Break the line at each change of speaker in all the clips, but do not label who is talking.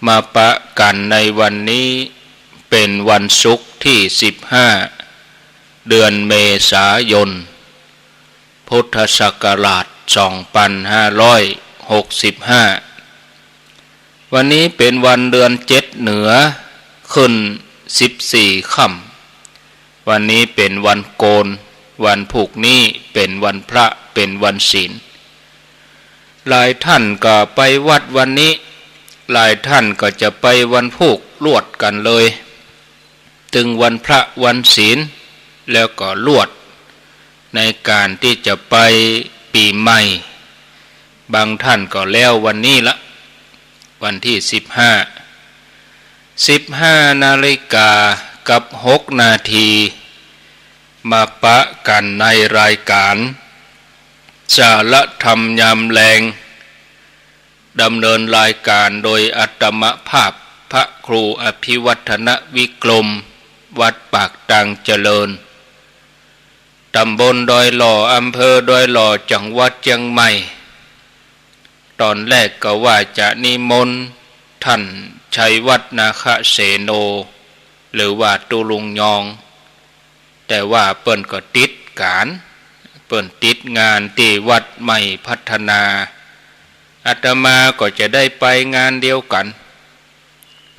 มาปะกันในวันนี้เป็นวันศุกร์ที่15เดือนเมษายนพุทธศักราช2565วันนี้เป็นวันเดือน7เหนือขึ้น14ค่ำวันนี้เป็นวันโกนวันพุกนี้เป็นวันพระเป็นวันศีลหลายท่านก็ไปวัดวันนี้หลายท่านก็จะไปวันพุกลวดกันเลยถึงวันพระวันศีลแล้วก็ลวดในการที่จะไปปีใหม่บางท่านก็แล้ววันนี้ละวันที่15 นาฬิกากับ6 นาทีมาปะกันในรายการสาระธรรมยามแลงดำเนินรายการโดยอัตมภาพพระครูอภิวัฒนวิกรมวัดปากตังเจริญตำบลดอยหล่ออำเภอดอยหล่อจังหวัดเชียงใหม่ตอนแรกก็ว่าจะนิมนต์ท่านชัยวัฒนาคเสโนหรือว่าตุลุงยองแต่ว่าเปิ้นก็ติดการเปิ้นติดงานที่วัดใหม่พัฒนาอาตมาก็จะได้ไปงานเดียวกัน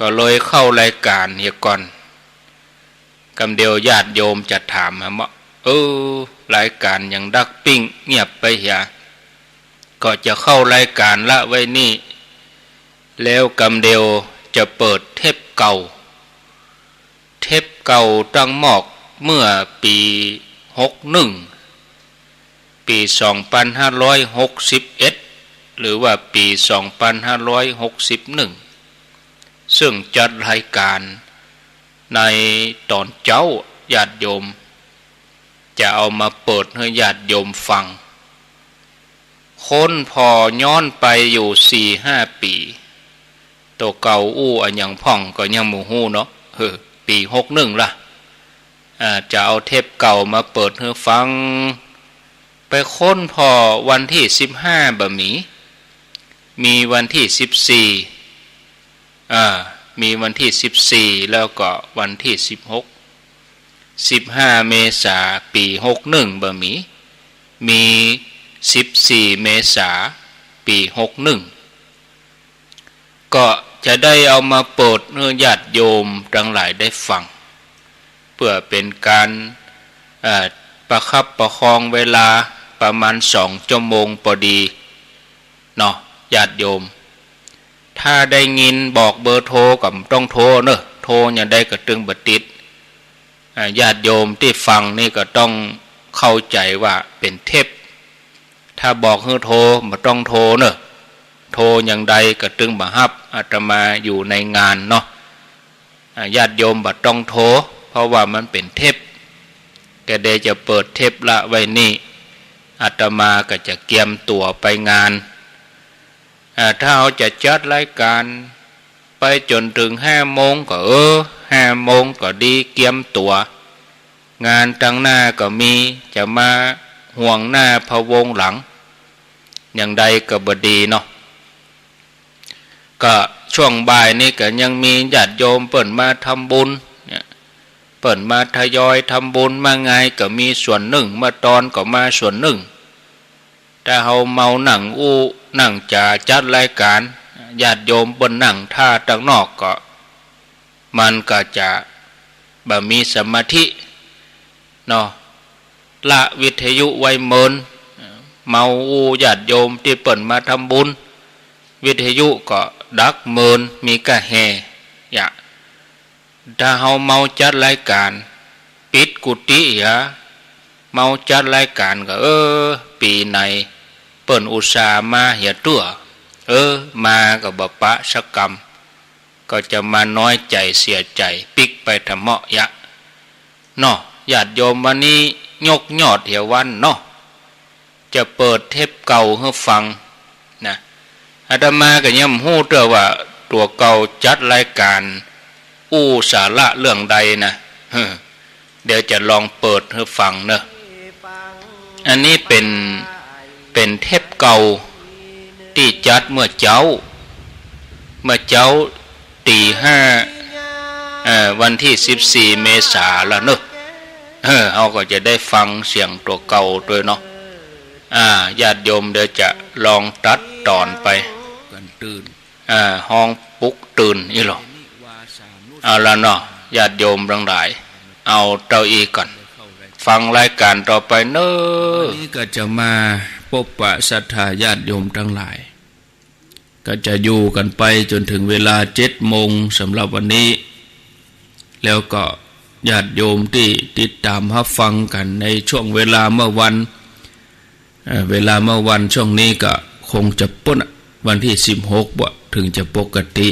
ก็เลยเข้ารายการเฮียก่อนกำเดียวญาติโยมจะถามฮะรายการอย่างดักปิ้งเงียบไปเหียก็จะเข้ารายการละไว้นี่แล้วกำเดียวจะเปิดเทปเก่าตั้งหมอกเมื่อปี61ปี2561หรือว่าปี2561ซึ่งจัดรายการในตอนเจ้าญาติโยมจะเอามาเปิดให้ญาติโยมฟังคนพอย้อนไปอยู่ 4-5 ปีตัวเก่าอันยังพ่องก็ยังหมู่ฮู้เนาะปี61ล่ะจะเอาเทปเก่ามาเปิดให้ฟังไปค้นพอวันที่15บะหมีวันที่14มีวันที่14แล้วก็วันที่15เมษาปี61บะมี14เมษาปี61ก็จะได้เอามาเปิดให้ญาติโยมทั้งหลายได้ฟังเพื่อเป็นการประคับประคองเวลาประมาณ2 ชั่วโมงพอดีเนาะญาติโยมถ้าได้ยินบอกเบอร์โทรกับต้องโทรเนอะโทรอย่างใดก็ตึงบัดติดญาติโยมที่ฟังนี่ก็ต้องเข้าใจว่าเป็นเทปถ้าบอกให้โทรบ่ต้องโทรเนอะโทรอย่างใดก็ตึงบ่ฮับอาตมาอยู่ในงานเนาะญาติโยมบ่ต้องโทรเพราะว่ามันเป็นเทปแกเดจะเปิดเทปละไว้นี่อาตมาก็จะเตรียมตัวไปงานถ้าเราจะจัดรายการไปจนถึง5 โมงก็5 โมงก็ดีเตรียมตัวงานตั้งหน้าก็มีจะมาห่วงหน้าพะวงหลังอย่างใดก็บ่ดีเนาะก็ช่วงบ่ายนี่ก็ยังมีญาติโยมเปิ้นมาทำบุญเปิ้นมาทยอยทำบุญมาไงก็มีส่วนหนึ่งมาตอนก็มาส่วนหนึ่งแต่เฮาเมาหนังนั่งจะจัดรายการญาติโยมเปิ้นนั่งท่าตั้งนอกก็มันก็จะบ่มีสมาธิเนาะละวิทยุไว้เมินเมาญาติโยมที่เปิ้นมาทำบุญวิทยุก็ดักเมินมีกะแห่ถ้าเฮาเมาจัดรายการปิดกุฏิเมาจัดรายการก็ปีไหนเปิ้นอุตส่าห์มาเหียตัวมาก็บ่ปะสักกรรมก็จะมาน้อยใจเสียใจปิกไปทำเหมาะเนาะญาติโยมวันนี้ยกยอดเหี่ยววันเนาะจะเปิดเทปเก่าให้ฟังนะอาตมาก็ยังฮู้เด้อว่าตัวเก่าจัดรายการสาระเรื่องใดนะเดี๋ยวจะลองเปิดให้ฟังเนอะอันนี้เป็นเทปเก่าที่จัดเมื่อเจ้า ตีห้าวันที่14 เมษายนแล้วเนอะเราก็จะได้ฟังเสียงตัวเก่าด้วยเนาะญาติโยมเดี๋ยวจะลองตัดตอนไปกันตื่นห้องปลุกตื่นนี่หรอเอาละเนาะญาติโยมทั้งหลายเอาเต้าอี้ก่อนฟังรายการต่อไปเนอะนี่ก็จะมาพบปะศรัทธาญาติโยมทั้งหลายก็จะอยู่กันไปจนถึงเวลา7 โมงสำหรับวันนี้แล้วก็ญาติโยมที่ติดตามรับฟังกันในช่วงเวลาเมื่อวันช่วงนี้ก็คงจะพ้นวันที่16บ่ถึงจะปกติ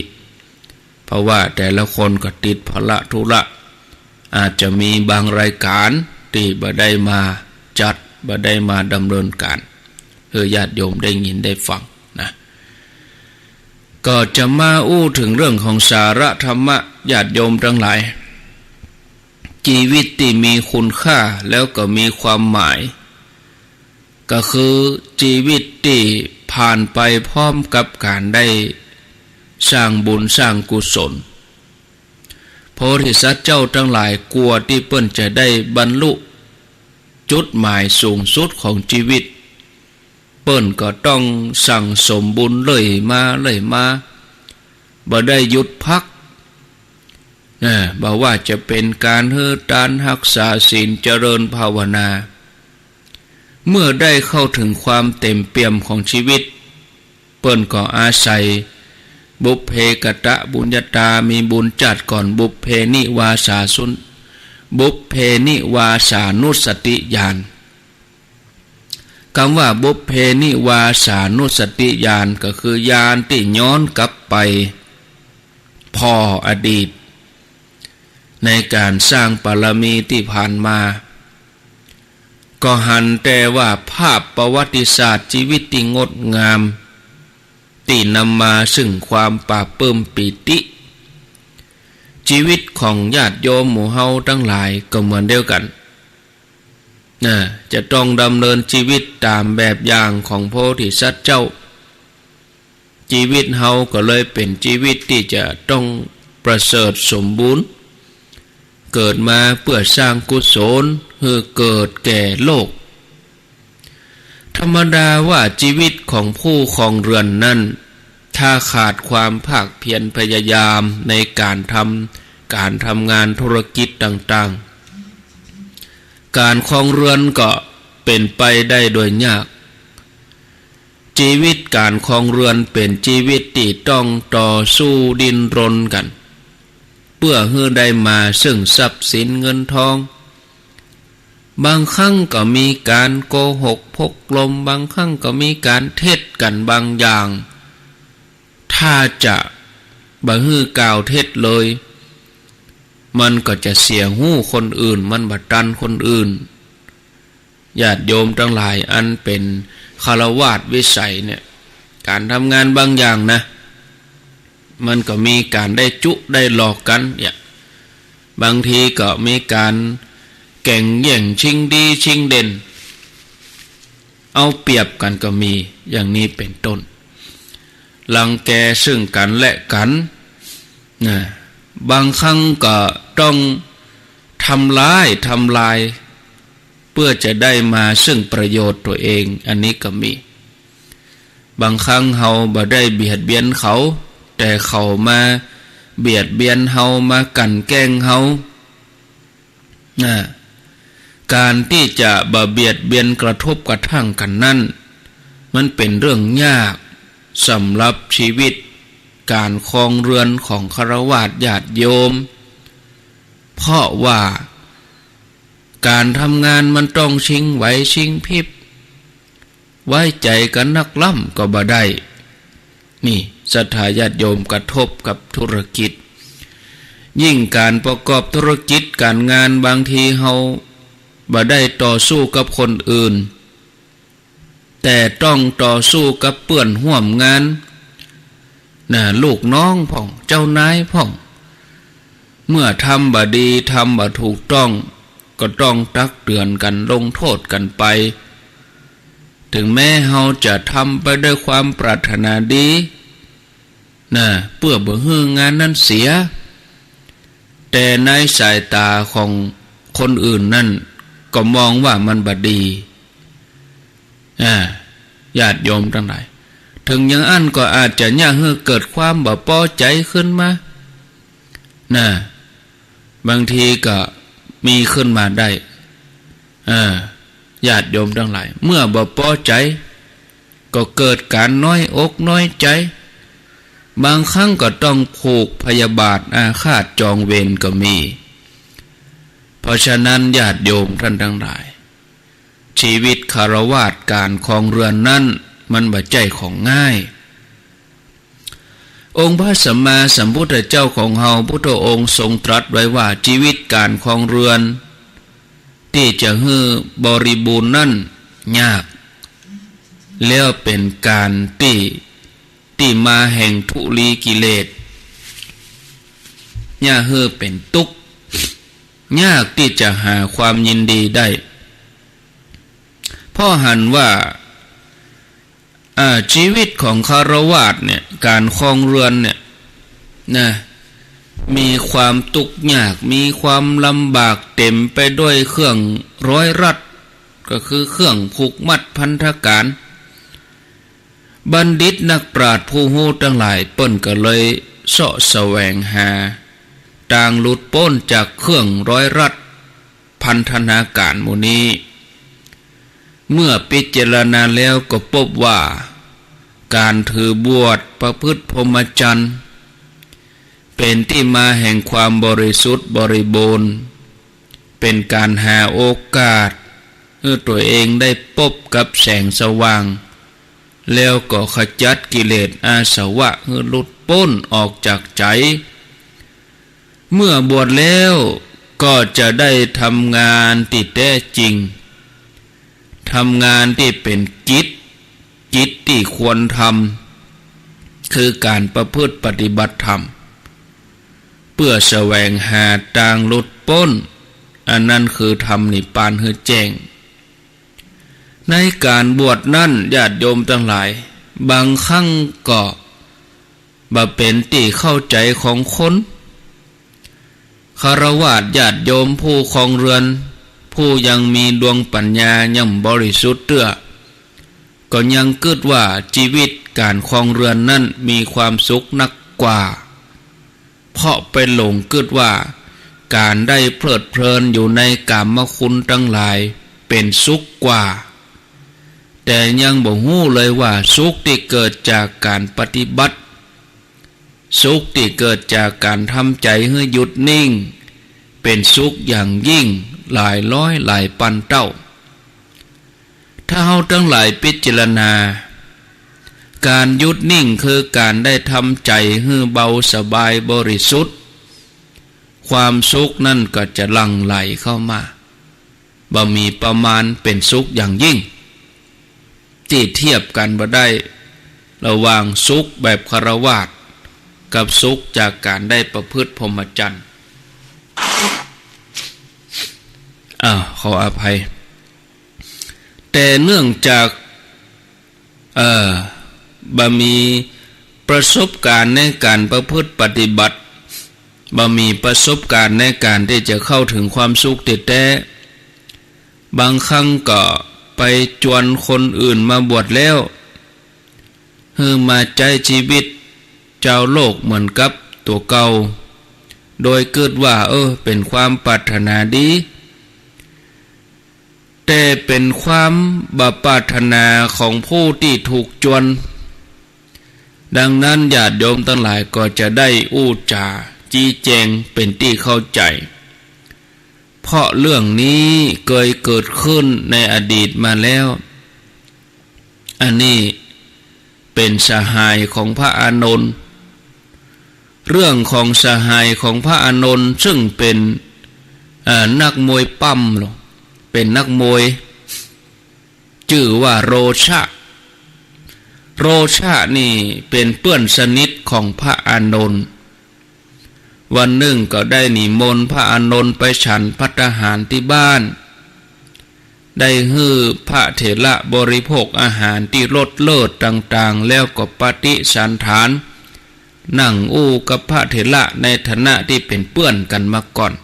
เพราะว่าแต่ละคนก็ติดภาระธุระอาจจะมีบางรายการที่บ่ได้มาจัดบ่ได้มาดำเนินการญาติโยมได้ยินได้ฟังนะก็จะมาอู้ถึงเรื่องของสาระธรรมะญาติโยมทั้งหลายชีวิตที่มีคุณค่าแล้วก็มีความหมายก็คือชีวิตที่ผ่านไปพร้อมกับการได้สร้างบุญสร้างกุศลโพธิสัตว์เจ้าทั้งหลายกลัวที่เปิ้นจะได้บรรลุจุดหมายสูงสุดของชีวิตเปิ้นก็ต้องสั่งสมบุญเลยมาบ่ได้หยุดพักบอกว่าจะเป็นการเฮือทานรักษาศีลเจริญภาวนาเมื่อได้เข้าถึงความเต็มเปี่ยมของชีวิตเปิ้นก็อาศัยบุพเพกตะบุญญาตามีบุญจัดก่อนบุพเพนิวาสานุสติญาณคำว่าบุพเพนิวาสานุสติญาณก็คือญาณที่ย้อนกลับไปพ่ออดีตในการสร้างบารมีที่ผ่านมาก็หันแต่ว่าภาพประวัติศาสตร์ชีวิตที่งดงามที่นำมาซึ่งความปราบปลื้มปิติชีวิตของญาติโยมหมู่เฮาทั้งหลายก็เหมือนเดียวกันจะต้องดำเนินชีวิตตามแบบอย่างของโพธิสัตว์เจ้าชีวิตเฮาก็เลยเป็นชีวิตที่จะต้องประเสริฐสมบูรณ์เกิดมาเพื่อสร้างกุศลเพื่อเกิดแก่โลกธรรมดาว่าชีวิตของผู้ครองเรือนนั้นถ้าขาดความภาคเพียรพยายามในการทำงานธุรกิจต่างๆการครองเรือนก็เป็นไปได้โดยยากชีวิตการครองเรือนเป็นชีวิตที่ต้องต่อสู้ดิ้นรนกันเพื่อให้ได้มาซึ่งทรัพย์สินเงินทองบางครั้งก็มีการโกหกพกลมบางครั้งก็มีการเท็จกันบางอย่างถ้าจะบ่ฮื้อกล่าวเท็จเลยมันก็จะเสียหู้คนอื่นมันบัดตันคนอื่นญาติโยมทั้งหลายอันเป็นฆราวาสวิสัยเนี่ยการทำงานบางอย่างนะมันก็มีการได้จุได้หลอกกันเนี่ยบางทีก็มีการแข่งแย่งชิงดีชิงเด่นเอาเปรียบกันก็มีอย่างนี้เป็นต้นรังแกซึ่งกันและกันบางครั้งก็ต้องทำลายเพื่อจะได้มาซึ่งประโยชน์ตัวเองอันนี้ก็มีบางครั้งเฮาบ่ได้เบียดเบียนเขาแต่เขามาเบียดเบียนเฮามากันแกล้งเฮาการที่จะบ่เบียดเบียนกระทบกระทั่งกันนั่นมันเป็นเรื่องยากสำหรับชีวิตการครองเรือนของฆราวาสญาติโยมเพราะว่าการทำงานมันต้องชิงไหวชิงพริบไว้ใจกันนักล่ำก็บ่ได้นี่ศรัทธาญาติโยมกระทบกับธุรกิจยิ่งการประกอบธุรกิจการงานบางทีเฮาบ่ได้ต่อสู้กับคนอื่นแต่ต้องต่อสู้กับเปื้อนร่วมงานลูกน้องพ่องเจ้านายพ่องเมื่อทำบ่ดีทำบ่ถูกต้องก็ต้องตักเตือนกันลงโทษกันไปถึงแม้เฮาจะทำไปด้วยความปรารถนาดี นะเพื่อบ่ให้งานนั้นเสียแต่ในสายตาของคนอื่นนั่นก็มองว่ามันบดีญาติโยมทั้งหลายถึงอย่างอันก็อาจจะย่าให้เกิดความบ่พอใจขึ้นมาบางทีก็มีขึ้นมาได้ญาติโยมทั้งหลายเมื่อบ่พอใจก็เกิดการน้อยอกน้อยใจบางครั้งก็ต้องผูกพยาบาทอาฆาตจองเวรก็มีเพราะฉะนั้นญาติโยมท่านทั้งหลายชีวิตคฤหัสถ์การครองเรือนนั้นมันบ่ใช่ของง่ายองค์พระสัมมาสัมพุทธเจ้าของเฮาพุทธองค์ทรงตรัสไว้ว่าชีวิตการครองเรือนที่จะให้บริบูรณ์นั้นยากแล้วเป็นการที่มาแห่งทุลีกิเลสยากให้เป็นทุกข์ยากที่จะหาความยินดีได้เพราะหันว่าชีวิตของคฤหัสถ์เนี่ยการครองเรือนเนี่ยมีความทุกข์ยากมีความลำบากเต็มไปด้วยเครื่องร้อยรัดก็คือเครื่องผูกมัดพันธการบัณฑิตนักปราชญ์ผู้รู้ทั้งหลายเปิ้นก็เลยเสาะแสวงหาต่างหลุดพ้นจากเครื่องร้อยรัดพันธนาการหมู่นี้เมื่อพิจารณาแล้วก็พบว่าการถือบวชประพฤติพรหมจรรย์เป็นที่มาแห่งความบริสุทธิ์บริบูรณ์เป็นการหาโอกาสให้ตัวเองได้พบกับแสงสว่างแล้วก็ขจัดกิเลสอาสวะให้หลุดพ้นออกจากใจเมื่อบวชแล้วก็จะได้ทำงานที่แท้จริงทำงานที่เป็นกิจที่ควรทำคือการประพฤติปฏิบัติธรรมเพื่อแสวงหาทางหลุดพ้นอันนั้นคือทำนิพพานให้แจ้งในการบวชนั้นญาติโยมทั้งหลายบางครั้งก็บ่เป็นที่เข้าใจของคนคฤหัสถ์ญาติโยมผู้ครองเรือนผู้ยังมีดวงปัญญายังบริสุทธิ์เตื้อก็ยังคิดว่าชีวิตการครองเรือนนั้นมีความสุขนักกว่าเพราะไปหลงคิดว่าการได้เพลิดเพลินอยู่ในกามคุณทั้งหลายเป็นสุขกว่าแต่ยังบ่รู้เลยว่าสุขที่เกิดจากการปฏิบัติสุขที่เกิดจากการทำใจให้หยุดนิ่งเป็นสุขอย่างยิ่งหลายร้อยหลายพันเท่าถ้าเฮาทั้งหลายพิจารณาการหยุดนิ่งคือการได้ทำใจให้เบาสบายบริสุทธิ์ความสุขนั่นก็จะหลั่งไหลเข้ามาบ่มีประมาณเป็นสุขอย่างยิ่งที่เทียบกันบ่ได้ระหว่างสุขแบบคฤหัสถ์กับสุขจากการได้ประพฤติพรหมจรรย์ขออภัยแต่เนื่องจากบ่มีประสบการณ์ในการประพฤติปฏิบัติบ่มีประสบการณ์ในการที่จะเข้าถึงความสุขแท้ๆบางครั้งก็ไปจวนคนอื่นมาบวชแล้วมาใจชีวิตเจ้าโลกเหมือนกับตัวเก่าโดยคิดว่าเป็นความปรารถนาดีแต่เป็นความบาปรารถนาของผู้ที่ถูกจวนดังนั้นญาติโยมทั้งหลายก็จะได้อู้จาจี้แจงเป็นที่เข้าใจเพราะเรื่องนี้เคยเกิดขึ้นในอดีตมาแล้วอันนี้เป็นสหายของพระอานนท์เรื่องของสหายของพระอานนท์ซึ่งเป็นนักมวยปั้มหรอเป็นนักมวยชื่อว่าโรชะนี่เป็นเพื่อนสนิทของพระอานนท์วันหนึ่งก็ได้นิมนต์พระอานนท์ไปฉันภัตตาหารที่บ้านได้ฮื้อพระเถระบริโภคอาหารที่รสเลิศต่างๆแล้วก็ปฏิสันฐาน นั่งอู้กับพระเถระในฐานะที่เป็นเพื่อนกันมาก่อน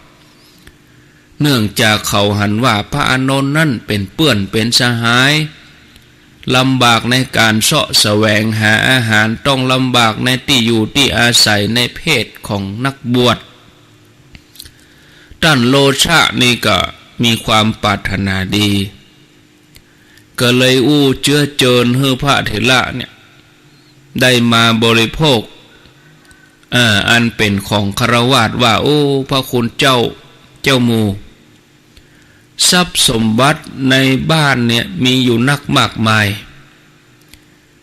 เนื่องจากเขาหันว่าพระอานนท์นั่นเป็นเพื่อนเป็นสหายลำบากในการเสาะแสวงหาอาหารต้องลำบากในที่อยู่ที่อาศัยในเพศของนักบวชท่านโลชะนี่ก็มีความปรารถนาดีก็เลยอู้เชื้อเจิญให้พระเถระเนี่ยได้มาบริโภคอันเป็นของฆราวาสว่าโอ้พระคุณเจ้าหมู่ทรัพย์สมบัติในบ้านเนี่ยมีอยู่นักมากมาย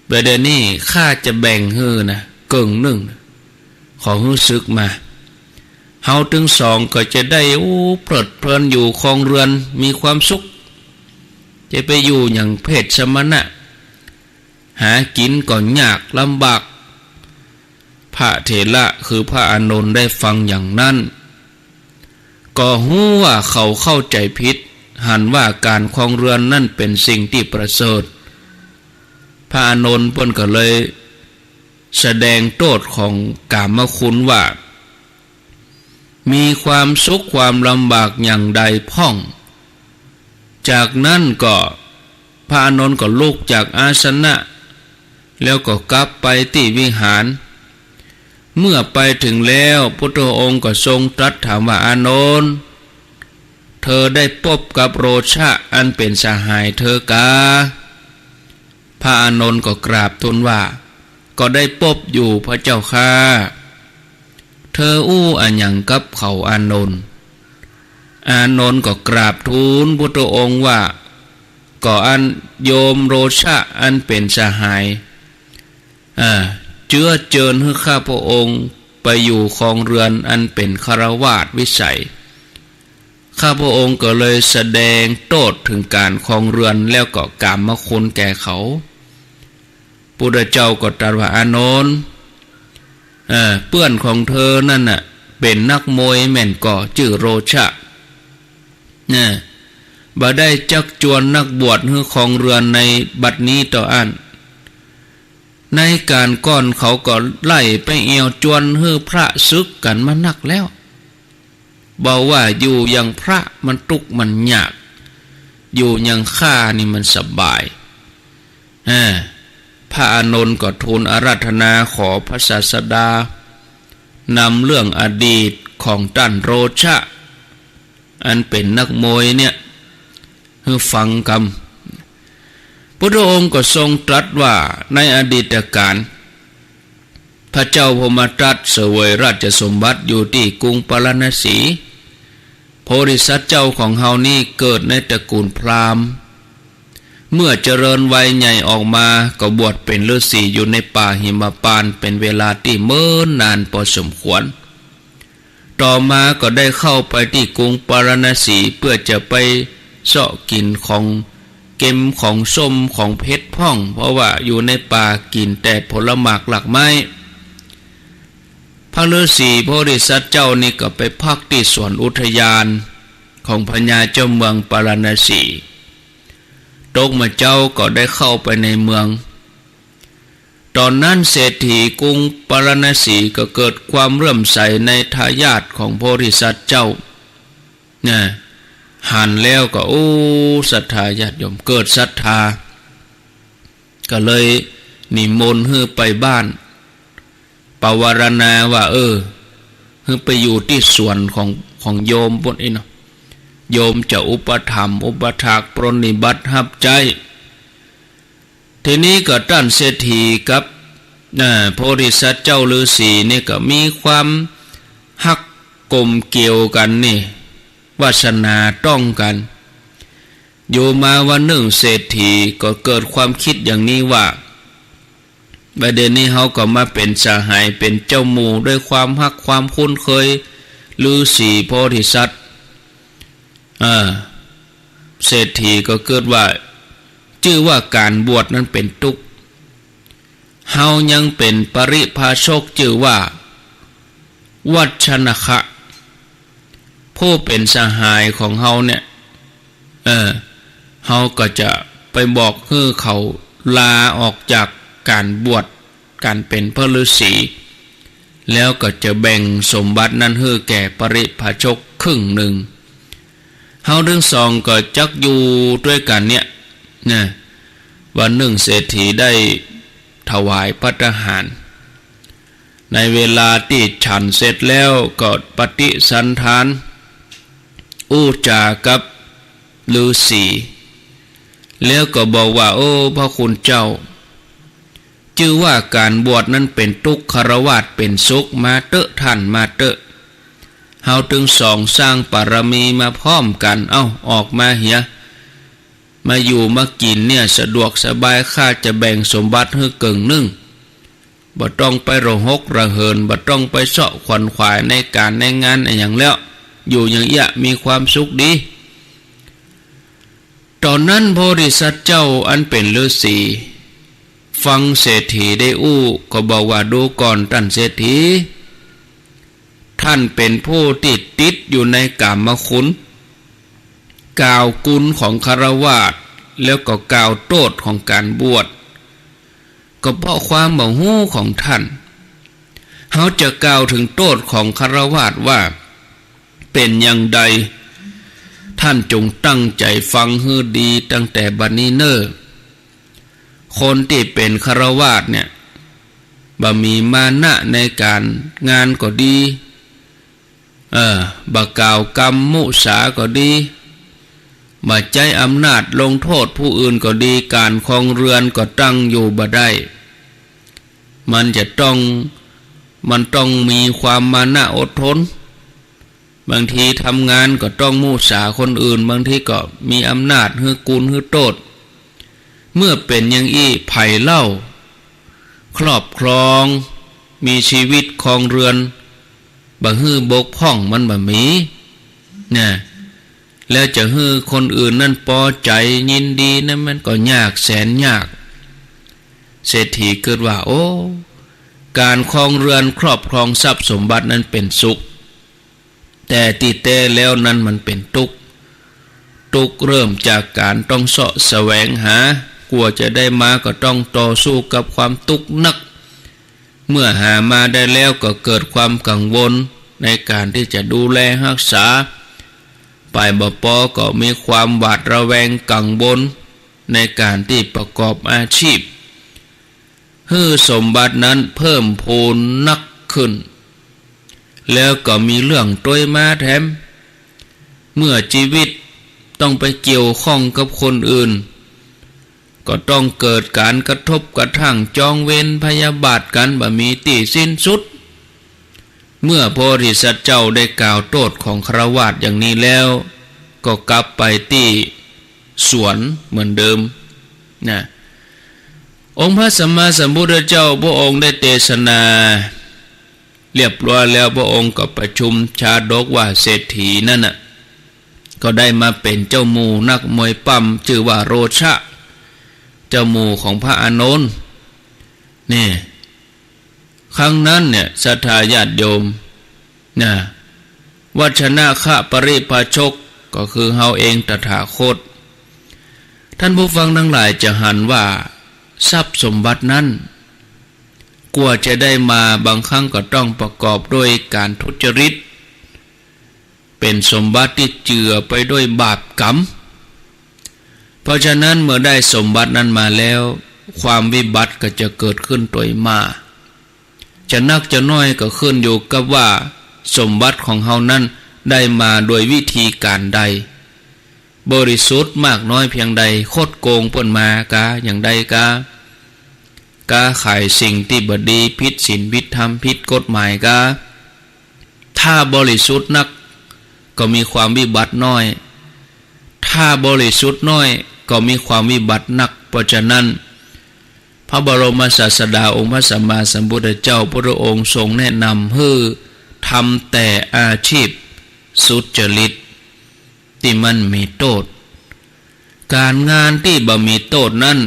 เดี๋ยวนี้ข้าจะแบ่งให้นะเกิ่งหนึ่งขอให้ซึกมาเฮาถึงสองก็จะได้เพลิดเพลินอยู่ครองเรือนมีความสุขจะไปอยู่อย่างเพศสมณะหากินก็ยากลำบากพระเถระคือพระอานนท์ได้ฟังอย่างนั้นก็หู้ว่าเขาเข้าใจผิดหันว่าการครองเรือนนั่นเป็นสิ่งที่ประเสริฐพระอานนท์เพิ่นก็เลยแสดงโทษของกามคุณว่ามีความสุขความลำบากอย่างใดพ่องจากนั้นก็พระอานนท์ก็ลุกจากอาสนะแล้วก็กลับไปที่วิหารเมื่อไปถึงแล้วพุทธองค์ก็ทรงตรัสถามว่าอานนท์เธอได้พบกับโรชะอันเป็นสหายเธอกาพระอานนท์ก็กราบทูลว่าก็ได้พบอยู่พระเจ้าค่ะเธออู้อันหยังกับเขาอานนท์ก็กราบทูลพุทธองค์ว่าก็อันโยมโรชะอันเป็นสหายเจือเจิญให้ข้าพระองค์ไปอยู่ครองเรือนอันเป็นฆราวาสวิสัยข้าพระองค์ก็เลยแสดงโทษถึงการครองเรือนแล้วก็กามคุณแก่เขาพุทธเจ้าก็ตรัสว่าอานนท์เพื่อนของเธอนั่นน่ะเป็นนักมวยแม่นก่อชื่อโรชะบ่ได้จักจวนนักบวชให้ครองเรือนในบัดนี้ต่ออันในการก่อนเขาก็ไล่ไปเอวจวนให้พระซึกกันมานักแล้วบอกว่าอยู่อย่างพระมันทุกข์มันยากอยู่อย่างข้านี่มันสบายพระอานนท์ก็ทูลอาราธนาขอพระศาสดานำเรื่องอดีตของท่านโรชะอันเป็นนักมวยเนี่ยให้ฟังคำพระองค์ก็ทรงตรัสว่าในอดีตการพระเจ้าพมทัตเสวยราชสมบัติอยู่ที่กรุงปารณสีโพธิสัตว์เจ้าของเฮานี่เกิดในตระกูลพราหมณ์เมื่อเจริญวัยใหญ่ออกมาก็บวชเป็นฤาษีอยู่ในป่าหิมพานต์เป็นเวลาที่เนิ่นนานพอสมควรต่อมาก็ได้เข้าไปที่กรุงปารณสีเพื่อจะไปเสาะกินของเก็มของส้มของเพชรพ่องเพราะว่าอยู่ในป่ากินแต่ผลหมากหลักไม้พระฤาษีโพธิสัตว์เจ้านี่ก็ไปพักที่สวนอุทยานของพญาเจ้าเมืองปารณสีตกมาเจ้าก็ได้เข้าไปในเมืองตอนนั้นเศรษฐีกรุงปารณสีก็เกิดความเลื่อมใสในทายาทของโพธิสัตว์เจ้าหันแล้วก็ศรัทธาญาติโยมเกิดศรัทธาก็เลยนิมนต์ให้ไปบ้านปวารณาว่าให้ไปอยู่ที่สวนของโยมพวกนี้เนาะโยมจะอุปถัมภ์อุปถากปรนนิบัติรับใจทีนี้ก็ท่านเศรษฐีกับโพธิสัตว์เจ้าฤาษีนี่ก็มีความฮักกลมเกี่ยวกันนี่วาสนาต้องกันอยู่มาวันหนึ่งเศรษฐีก็เกิดความคิดอย่างนี้ว่าประเด็นนี้เขาก็มาเป็นสหายเป็นเจ้าหมู่ด้วยความฮักความคุ้นเคยฤาษีโพธิสัตว์เศรษฐีก็เกิดว่าชื่อว่าการบวชนั้นเป็นทุกข์เฮายังเป็นปริภาชกชื่อว่าวัชนะคะผู้เป็นสหายของเฮาเนี่ยเฮาก็จะไปบอกให้เขาลาออกจากการบวชการเป็นพระฤาษี แล้วก็จะแบ่งสมบัตินั้นให้แก่ปริพาชกครึ่งหนึ่งเฮาทั้งสองก็จักอยู่ด้วยกันเนี่ยนะวันหนึ่งเศรษฐีได้ถวายภัตตาหารในเวลาที่ฉันเสร็จแล้วก็ปฏิสันทานอู้จากับฤาษีแล้วก็บอกว่าโอ้พระคุณเจ้าชื่อว่าการบวชนั้นเป็นทุกข์คฤหัสถ์เป็นสุขมาเตอะท่านมาเตอะเฮาถึงสองสร้างปรมีมาพร้อมกันเอ้าออกมาเหียมาอยู่มากินเนี่ยสะดวกสบายข้าจะแบ่งสมบัติให้เกิ่งหนึ่งบ่ต้องไประหกระเหินบ่ต้องไปเสาะขวัญขวายในการในงานอย่างแล้วอยู่อย่างเอี้ยมีความสุขดีตอนนั้นโพธิสัตว์เจ้าอันเป็นฤาษีฟังเศรษฐีได้อู้ก็บอกว่าดูก่อนท่านเศรษฐีท่านเป็นผู้ติดอยู่ในกามคุณกล่าวกุลของคฤหัสถ์แล้วก็กล่าวโทษของการบวชก็เพราะความบ่ฮู้ของท่านเขาจะกล่าวถึงโทษของคฤหัสถ์ว่าเป็นอย่างใดท่านจงตั้งใจฟังให้ดีตั้งแต่บัดนี้เน้อคนที่เป็นคฤหัสถ์เนี่ยบ่มีมานะในการงานก็ดีบ่กล่าวกรรมมุสาก็ดีบ่ใจอำนาจลงโทษผู้อื่นก็ดีการครองเรือนก็ตั้งอยู่บ่ได้มันต้องมีความมานะอดทนบางทีทำงานก็ต้องมุสาคนอื่นบางทีก็มีอำนาจฮื้อกุลฮื้อโทษเมื่อเป็นอย่างอี้ไผ่เล่าครอบครองมีชีวิตครองเรือนบ่ฮื้อบกพร่องมันบ่มีนะแล้วจะฮื้อคนอื่นนั่นพอใจยินดีนั่นมันก็ยากแสนยากเศรษฐีเกิดว่าโอ้การครองเรือนครอบครองทรัพย์สมบัตินั้นเป็นสุขแต่ติเตแล้วนั้นมันเป็นทุกข์เริ่มจากการต้องเสาะแสวงหากว่าจะได้มาก็ต้องต่อสู้กับความทุกข์นักเมื่อหามาได้แล้วก็เกิดความกังวลในการที่จะดูแลรักษาไปบ่พอก็มีความหวาดระแวงกังวลในการที่ประกอบอาชีพให้สมบัตินั้นเพิ่มพูนนักขึ้นแล้วก็มีเรื่องต้วยมาแถมเมื่อชีวิตต้องไปเกี่ยวข้องกับคนอื่นก็ต้องเกิดการกระทบกระทั่งจองเวรพยาบาทกันบ่มีที่สิ้นสุดเมื่อโพธิสัตว์เจ้าได้กล่าวโทษของคฤหัสถ์อย่างนี้แล้วก็กลับไปที่สวนเหมือนเดิมนะองค์พระสัมมาสัมพุทธเจ้าพระองค์ได้เทศนาเรียบร้อยแล้วพระองค์ก็ประชุมชาดกว่าเศรษฐีนั่นน่ะก็ได้มาเป็นเจ้าหมู่นักมวยปั้มชื่อว่าโรชะเจ้าหมู่ของพระอานนท์นี่ครั้งนั้นเนี่ยศรัทธาญาติโยมนะวัชนะขะปริพาชกก็คือเฮาเองตถาคตท่านผู้ฟังทั้งหลายจะหันว่าทรัพย์สมบัตินั้นกว่าจะได้มาบางครั้งก็ต้องประกอบด้วยการทุจริตเป็นสมบัติที่เจือไปด้วยบาปกรรมเพราะฉะนั้นเมื่อได้สมบัตินั้นมาแล้วความวิบัติก็จะเกิดขึ้นโดยมาจะนักจะน้อยก็ขึ้นอยู่กับว่าสมบัติของเฮานั้นได้มาโดยวิธีการใดบริสุทธิ์มากน้อยเพียงใดโคดโกงเปิ้นมากาอย่างใดกาขายสิ่งที่บดีผิดศีลผิดธรรมผิดกฎหมายกาถ้าบริสุทธิ์นักก็มีความวิบัติน้อยถ้าบริสุทธิ์น้อยก็มีความวิบัติหนักเพราะฉะนั้นพระบรมศาสดาองค์พระสัมมาสัมพุทธเจ้าพระองค์ทรงแนะนำให้ทำแต่อาชีพสุจริตที่มันมีโทษการงานที่บ่มีโทษนั้น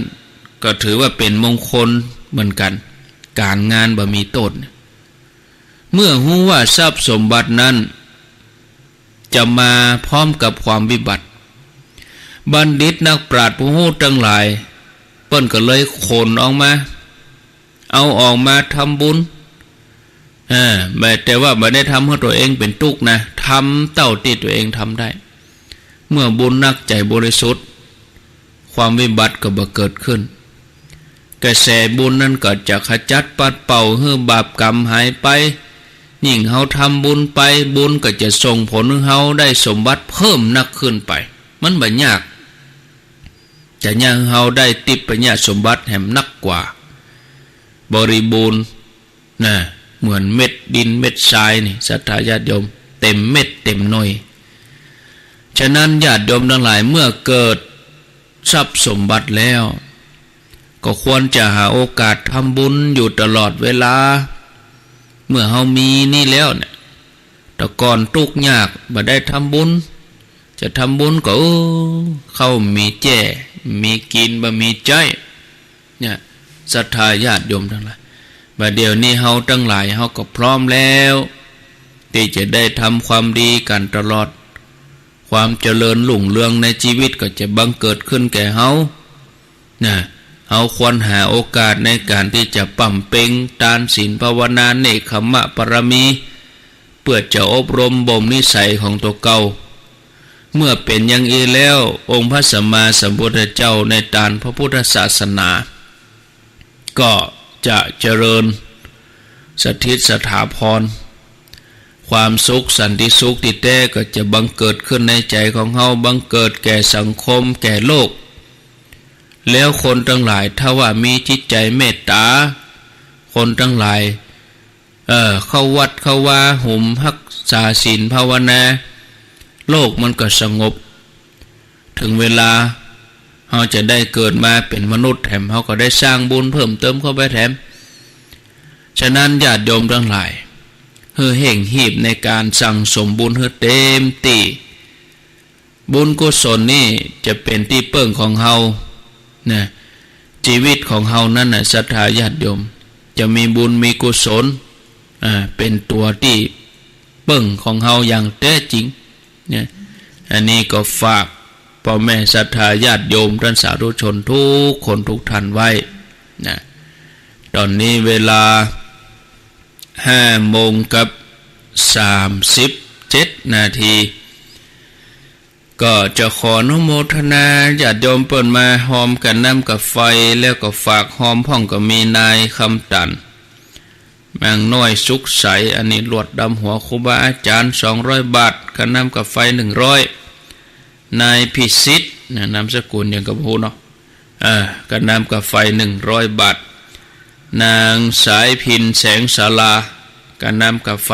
ก็ถือว่าเป็นมงคลเหมือนกันการงานบ่มีโทษเมื่อรู้ว่าทรัพย์สมบัตินั้นจะมาพร้อมกับความวิบัติบัณฑิตนักปราชญ์ผู้รู้ทั้งหลายเปิ้นก็เลยขนออกมาเอาออกมาทำบุญ แต่ว่าไม่ได้ทำให้ตัวเองเป็นทุกข์นะทำเท่าที่ตัวเองทำได้เมื่อบุญนักใจบริสุทธิ์ความวิบัติก็บ่เกิดขึ้นกระแสบุญนั้นก็จะขจัดปัดเป่าให้บาปกรรมหายไปยิ่งเฮาทำบุญไปบุญก็จะส่งผลให้เฮาได้สมบัติเพิ่มนักขึ้นไปมันบ่ยากจะยากเฮาได้ติปปัญญาสมบัติแห่งนักกว่าบริบูรณ์นะเหมือนเม็ดดินเม็ดทรายนี่ศรัทธาญาติโยมเต็มเม็ดเต็มหน่วยฉะนั้นญาติโยมทั้งหลายเมื่อเกิดทรัพย์สมบัติแล้วก็ควรจะหาโอกาสทำบุญอยู่ตลอดเวลาเมื่อเฮามีนี่แล้วเนี่ยแต่ก่อนทุกข์ยากบ่ได้ทำบุญจะทำบุญก็เข้ามีแจ้มีกินบ่มีใจเนี่ยศรัทธาญาติโยมทั้งหลายบัดเดี๋ยวนี้เฮาทั้งหลายเฮาก็พร้อมแล้วที่จะได้ทำความดีกันตลอดความเจริญรุ่งเรืองในชีวิตก็จะบังเกิดขึ้นแก่เฮานะเฮาควรหาโอกาสในการที่จะปั่มเพ็งทานศีลภาวนาเนกขมะปรมีเพื่อจะอบรมบ่มนิสัยของตัวเก่าเมื่อเป็นอย่างนี้แล้วองค์พระสัมมาสัมพุทธเจ้าในทานพระพุทธศาสนาก็จะเจริญสถิตสถาพรความสุขสันติสุขที่แท้ก็จะบังเกิดขึ้นในใจของเฮาบังเกิดแก่สังคมแก่โลกแล้วคนทั้งหลายถ้าว่ามีจิตใจเมตตาคนทั้งหลายเข้าวัดเข้าวาหุมรักษาศีลภาวนาโลกมันก็สงบถึงเวลาเฮาจะได้เกิดมาเป็นมนุษย์แถมเฮาก็ได้สร้างบุญเพิ่มเติมเข้าไปแถมฉะนั้นญาติโยมทั้งหลายเฮ่อเห่งหีบในการสั่งสมบุญให้เต็มที่บุญกุศลนี่จะเป็นที่เปิ้งของเฮานะชีวิตของเฮานั้นน่ะศรัทธาญาติโยมจะมีบุญมีกุศลเป็นตัวที่เปิ้งของเฮาอย่างแท้จริงเนี่ยอันนี้ก็ฝากพ่อแม่ศรัทธาญาติโยมท่านสาธุชนทุกคนทุกท่านไว้นะตอนนี้เวลา5:37 นาทีก็จะขออนุโมทนาญาติโยมเปิดมาหอมกันน้ำกับไฟแล้วก็ฝากหอมพ่องก็มีนายคำตันแมงน้อยสุขใสอันนี้ลวดดำหัวครูบาอาจารย์200 บาทกันน้ำกับไฟ100นายพิสิทธิ์นามสกุลอย่างกับพูเนาะกันน้ำกับไฟ100 บาทนางสายพินแสงศาลากันน้ำกับไฟ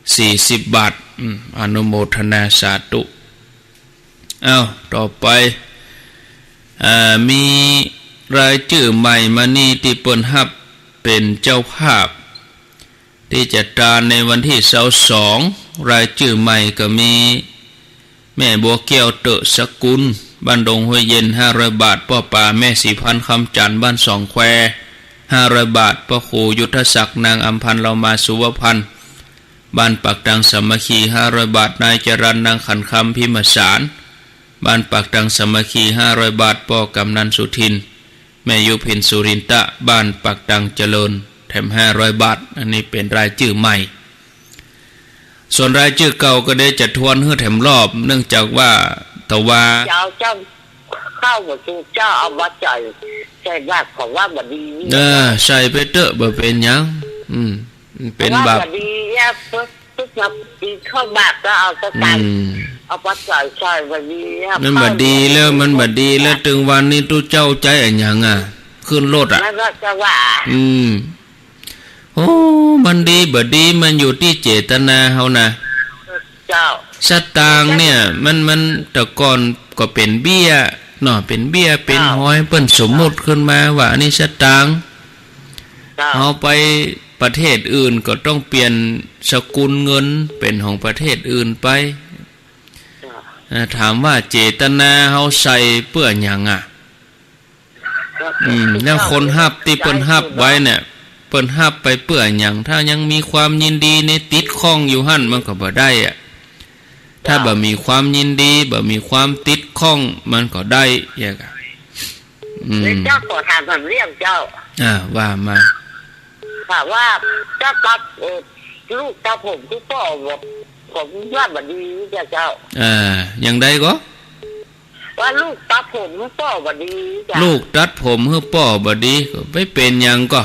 40 บาทอนุโมทนาสาธุต่อไปมีรายชื่อใหม่มานี่ที่เปิ้นฮับเป็นเจ้าภาพที่จะตราในวันที่22รายชื่อใหม่ก็มีแม่บัวแก้วเตอะสกุลบ้านดงห้วยเย็น500 บาทพ่อป่าแม่สีพันคำจันทร์บ้านสองแคว500 บาทพ่อครูยุทธศักดิ์นางอัมพันธ์เรามาสุวพันธ์บ้านปักดังสามัคคี500 บาทนายจรัญนางขันคำพิมสารบ้านปักดังสามัคคี500 บาทพ่อกำนันสุทินแม่ยุพินสุรินทะบ้านปักดังเจริญแถม500 บาทอันนี้เป็นรายชื่อใหม่ส่วนรายชื่อเก่าก็ได้จัดทวนเพื่อแถมรอบเนื่องจากว่าตะวา
เจ้าเข้ามาสู่เจ้าเอามาใจบาปของว่าบดี
ใส่ไปเตอะบ่เป็นหยังเป็นบาป
ดีเนี่ยทุกอย่างดีเข้าบาปก็เอาสักการเอาปัจจัยใช่บดี
มันบดีแล้วมันบดีแล้วถึงวันนี้ตู้เจ้าใจอะไรอย่างขึ้นรถ
แล้วก็จะว่า
โอ้มันดีบดีมันอยู่ที่เจตนาเฮานะ
เจ้า
สตางค์เนี่ยมันแต่ก่อนก็เป็นเบี้ยเนาะเป็นเบี้ยเป็นหอยเปิ้นสมมุติขึ้นมาว่านี่สตางค์เอาไปประเทศอื่นก็ต้องเปลี่ยนสกุลเงินเป็นของประเทศอื่นไปถามว่าเจตนาเฮาใส่เพื่อหยังแล้วคนฮับที่เปิ้นฮับไว้เนี่ยเปิ้นฮับไปเพื่อหยังถ้ายังมีความยินดีในติดข้องอยู่หั่นมันก็บ่ได้ถ้าบ่มีความยินดีบ่มีความติดข้องมันก็ได้อย่าง
เจ้าขอถามคำเรียกเจ้า
ว่ามา
ค่ะว่าจะตัดลูกตาผมที่พ่อบอกผมว่าบัดดีจ้ะเจ้า
อย่างใดก็
ว่าลูกตัดผมให้พ่อบัดดีจ้ะ
ลูกตัดผมให้พ่อบัดดีก็ไม่เป็นหยังก็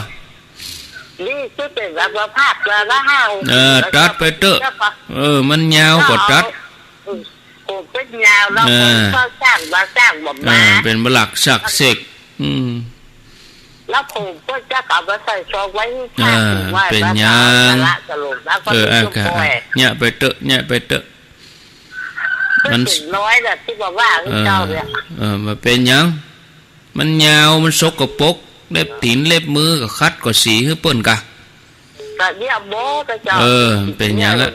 นี่คือเป็นแบบว่าภาพละห้าว
ตัดไปเตอะมันยาวกว่าตัด
ผมเป็นยาวแล้วก็สร้างแบบมา
เป็นบลักสักเสก
แล้วผมก็จะกลับมาใส่ซองไว้ข้างไว้
เป็นยังเนี่ยไปเตอะ
มันน้อยแบบที่บอกว่าเจ้าเนี่ย
มันเป็นยังมันยาวมันสกปรกเล็บตีนเล็บมือก็คัดก็สีให้เปิ้นกะ
ก็เนี่ยโบ้ก็เจ้า
เป็นยังอ่ะ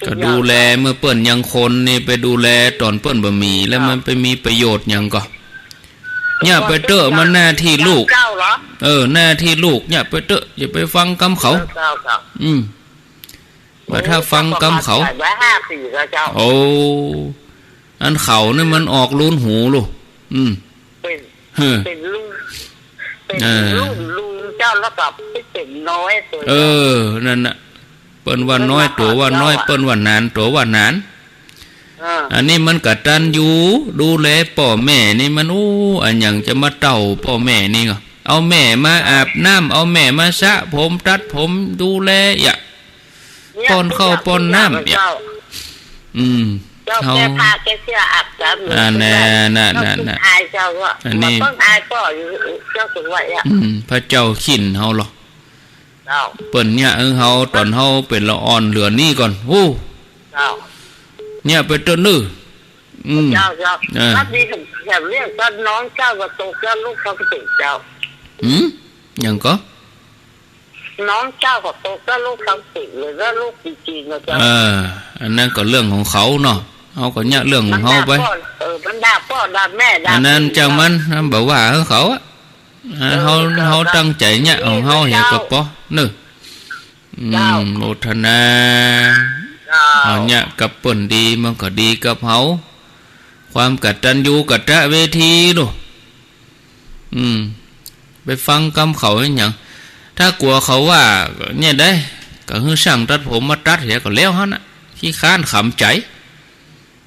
ก็ดูแลเมื่อเปิ้นยังคนนี่ไปดูแลตอนเปิ้นบะหมี่แล้วมันไปมีประโยชน์ยังก็เนี่ยไปเตอะมันหน้าที่ลูกหน้าที่ลูกเนี่ยไปเตอะอย่าไปฟังคำเขาแต่ถ้าฟังคำเขาโอ้อันเขาเนี่ยมันออกลุ้นหูลูก
เป็นลุงเจ้าแล้วกับเป็นน้อยตัว
นั่นน่ะเปิ้นว่าน้อยตัวว่าน้อยเปิ้นว่านานตัวว่านานอันนี้มันกตัญญูดูแลพ่อแม่นี่มันอันอย่างจะมาเต่าพ่อแม่นี่ก็เอาแม่มาอาบน้ำเอาแม่มาสระผมตัดผมดูแลป้อนข้าวป้อนน้ำ
เจ้าแกพาแกเสื้ออาบน้ำ
น่ะ
อายเจ้าว่ามันต้องอายพ่ออยู่เจ้าถึงไว้
พระเจ้าขินเฮาหรอเปิ้นเนี่ยเฮาตอนเฮาเป็นละอ่อนเหลือนี่ก่อนเนี่ยไปต้นนึ
เจ้าถ้าดีถึงแบบเรียกก็น้องเจ้าก็โตก็ลูกเขาก็ติดเจ้า
อย่างก็
น้องเจ้าก็โตก็ลูกเขาติดหรือว่าลูกจริงๆนะเจ้า
อันนั้นก็เรื่องของเขาเนาะเขาก็เนี่ยเรื่องของเขาไป
มันด่าพ่อด่าแม่ด่า
อันนั้นจังมันบอกว่าเขาเขาตั้งใจเนี่ยของเขาเหี้ยก็ปอนึโมทนาเอาเนี่ยกับเปิ่นดีมันก็ดีกับเขาความกตัญญูกตเวทีดูไปฟังคำเขาอย่างถ้ากลัวเขาว่าเนี่ยได้ก็คือช่างตัดผมมาตัดเหี้ยก็แล้วฮะน่ะขี้ค้านขำใจ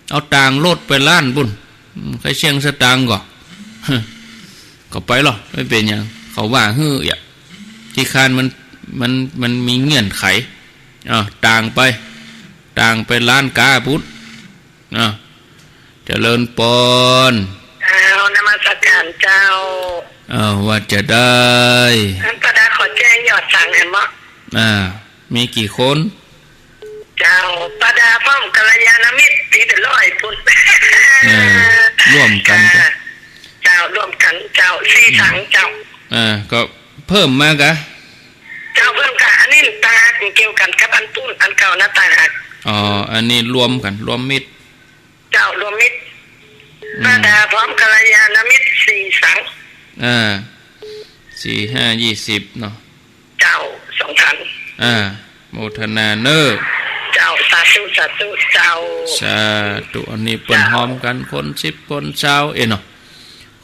เอาต่างรถไปล้านบุญใครเชียงสตางค์ก็ไปหรอไม่เป็นอย่างเขาว่าขี้ค้านมันมีเงื่อนไขต่างไปล้านกาพุทธเจริญปอน
นมัสการเจ้า
ว่าจะได้
ท่านประดาขอแจ้งยอดสั่งเห็นมั้ย
มีกี่คน
เจ้าประดาพร้อมกัลยาณมิตรตีเป็น100พุ่น
ร่วมกัน
เจ้าร่วมกันเจ้า4ถังเจ้า
ก็เพิ่มมากะ
เจ้าเพิ่มกันอันนี้ตาเกี่ยวกันกับอันตุ้นอันเก่าหน้าตาหัก
อันนี้รวมกันรวมมิตร
เจ้ารวมมิตรประดาพร้อมกัลยาณมิตร4ถัง
4 5 20เนาะ
เจ้า2ถัง
โมทนาเนอ
เจ้าสาธุเจ้า
สาธุอันนี้เปิ้นพร้อมกันคน10คน20เนาะ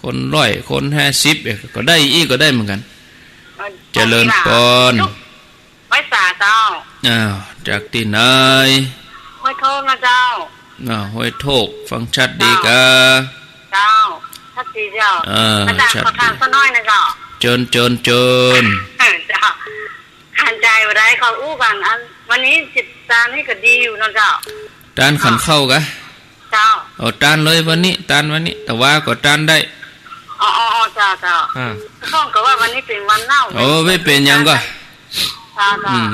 คน100คน50ก็ได้อีกก็ได้เหมือนกันเจริญปอน
ไว้สาเจ้า
จากที่ไหน
ห้วยโทกนะเจ้า
ห้วยโทกฟังชัดดีกะ
เจ้าชัดดีเจ้าอาจารย์ขอทางสักน้อยนะเจ้า
เจินเจ้า
หันใจว่าได้เขาอู้กันอันวันนี้จิตตานี่ก็ดีอยู่นะเจ้า
ตานขันเข้ากะ
เจ้า
ตานเลยวันนี้แต่ว่าก็ตานได้
เจ้าต้องก็ว่าวันนี้เป็นวันเน่า
ไม่เป็นยังก็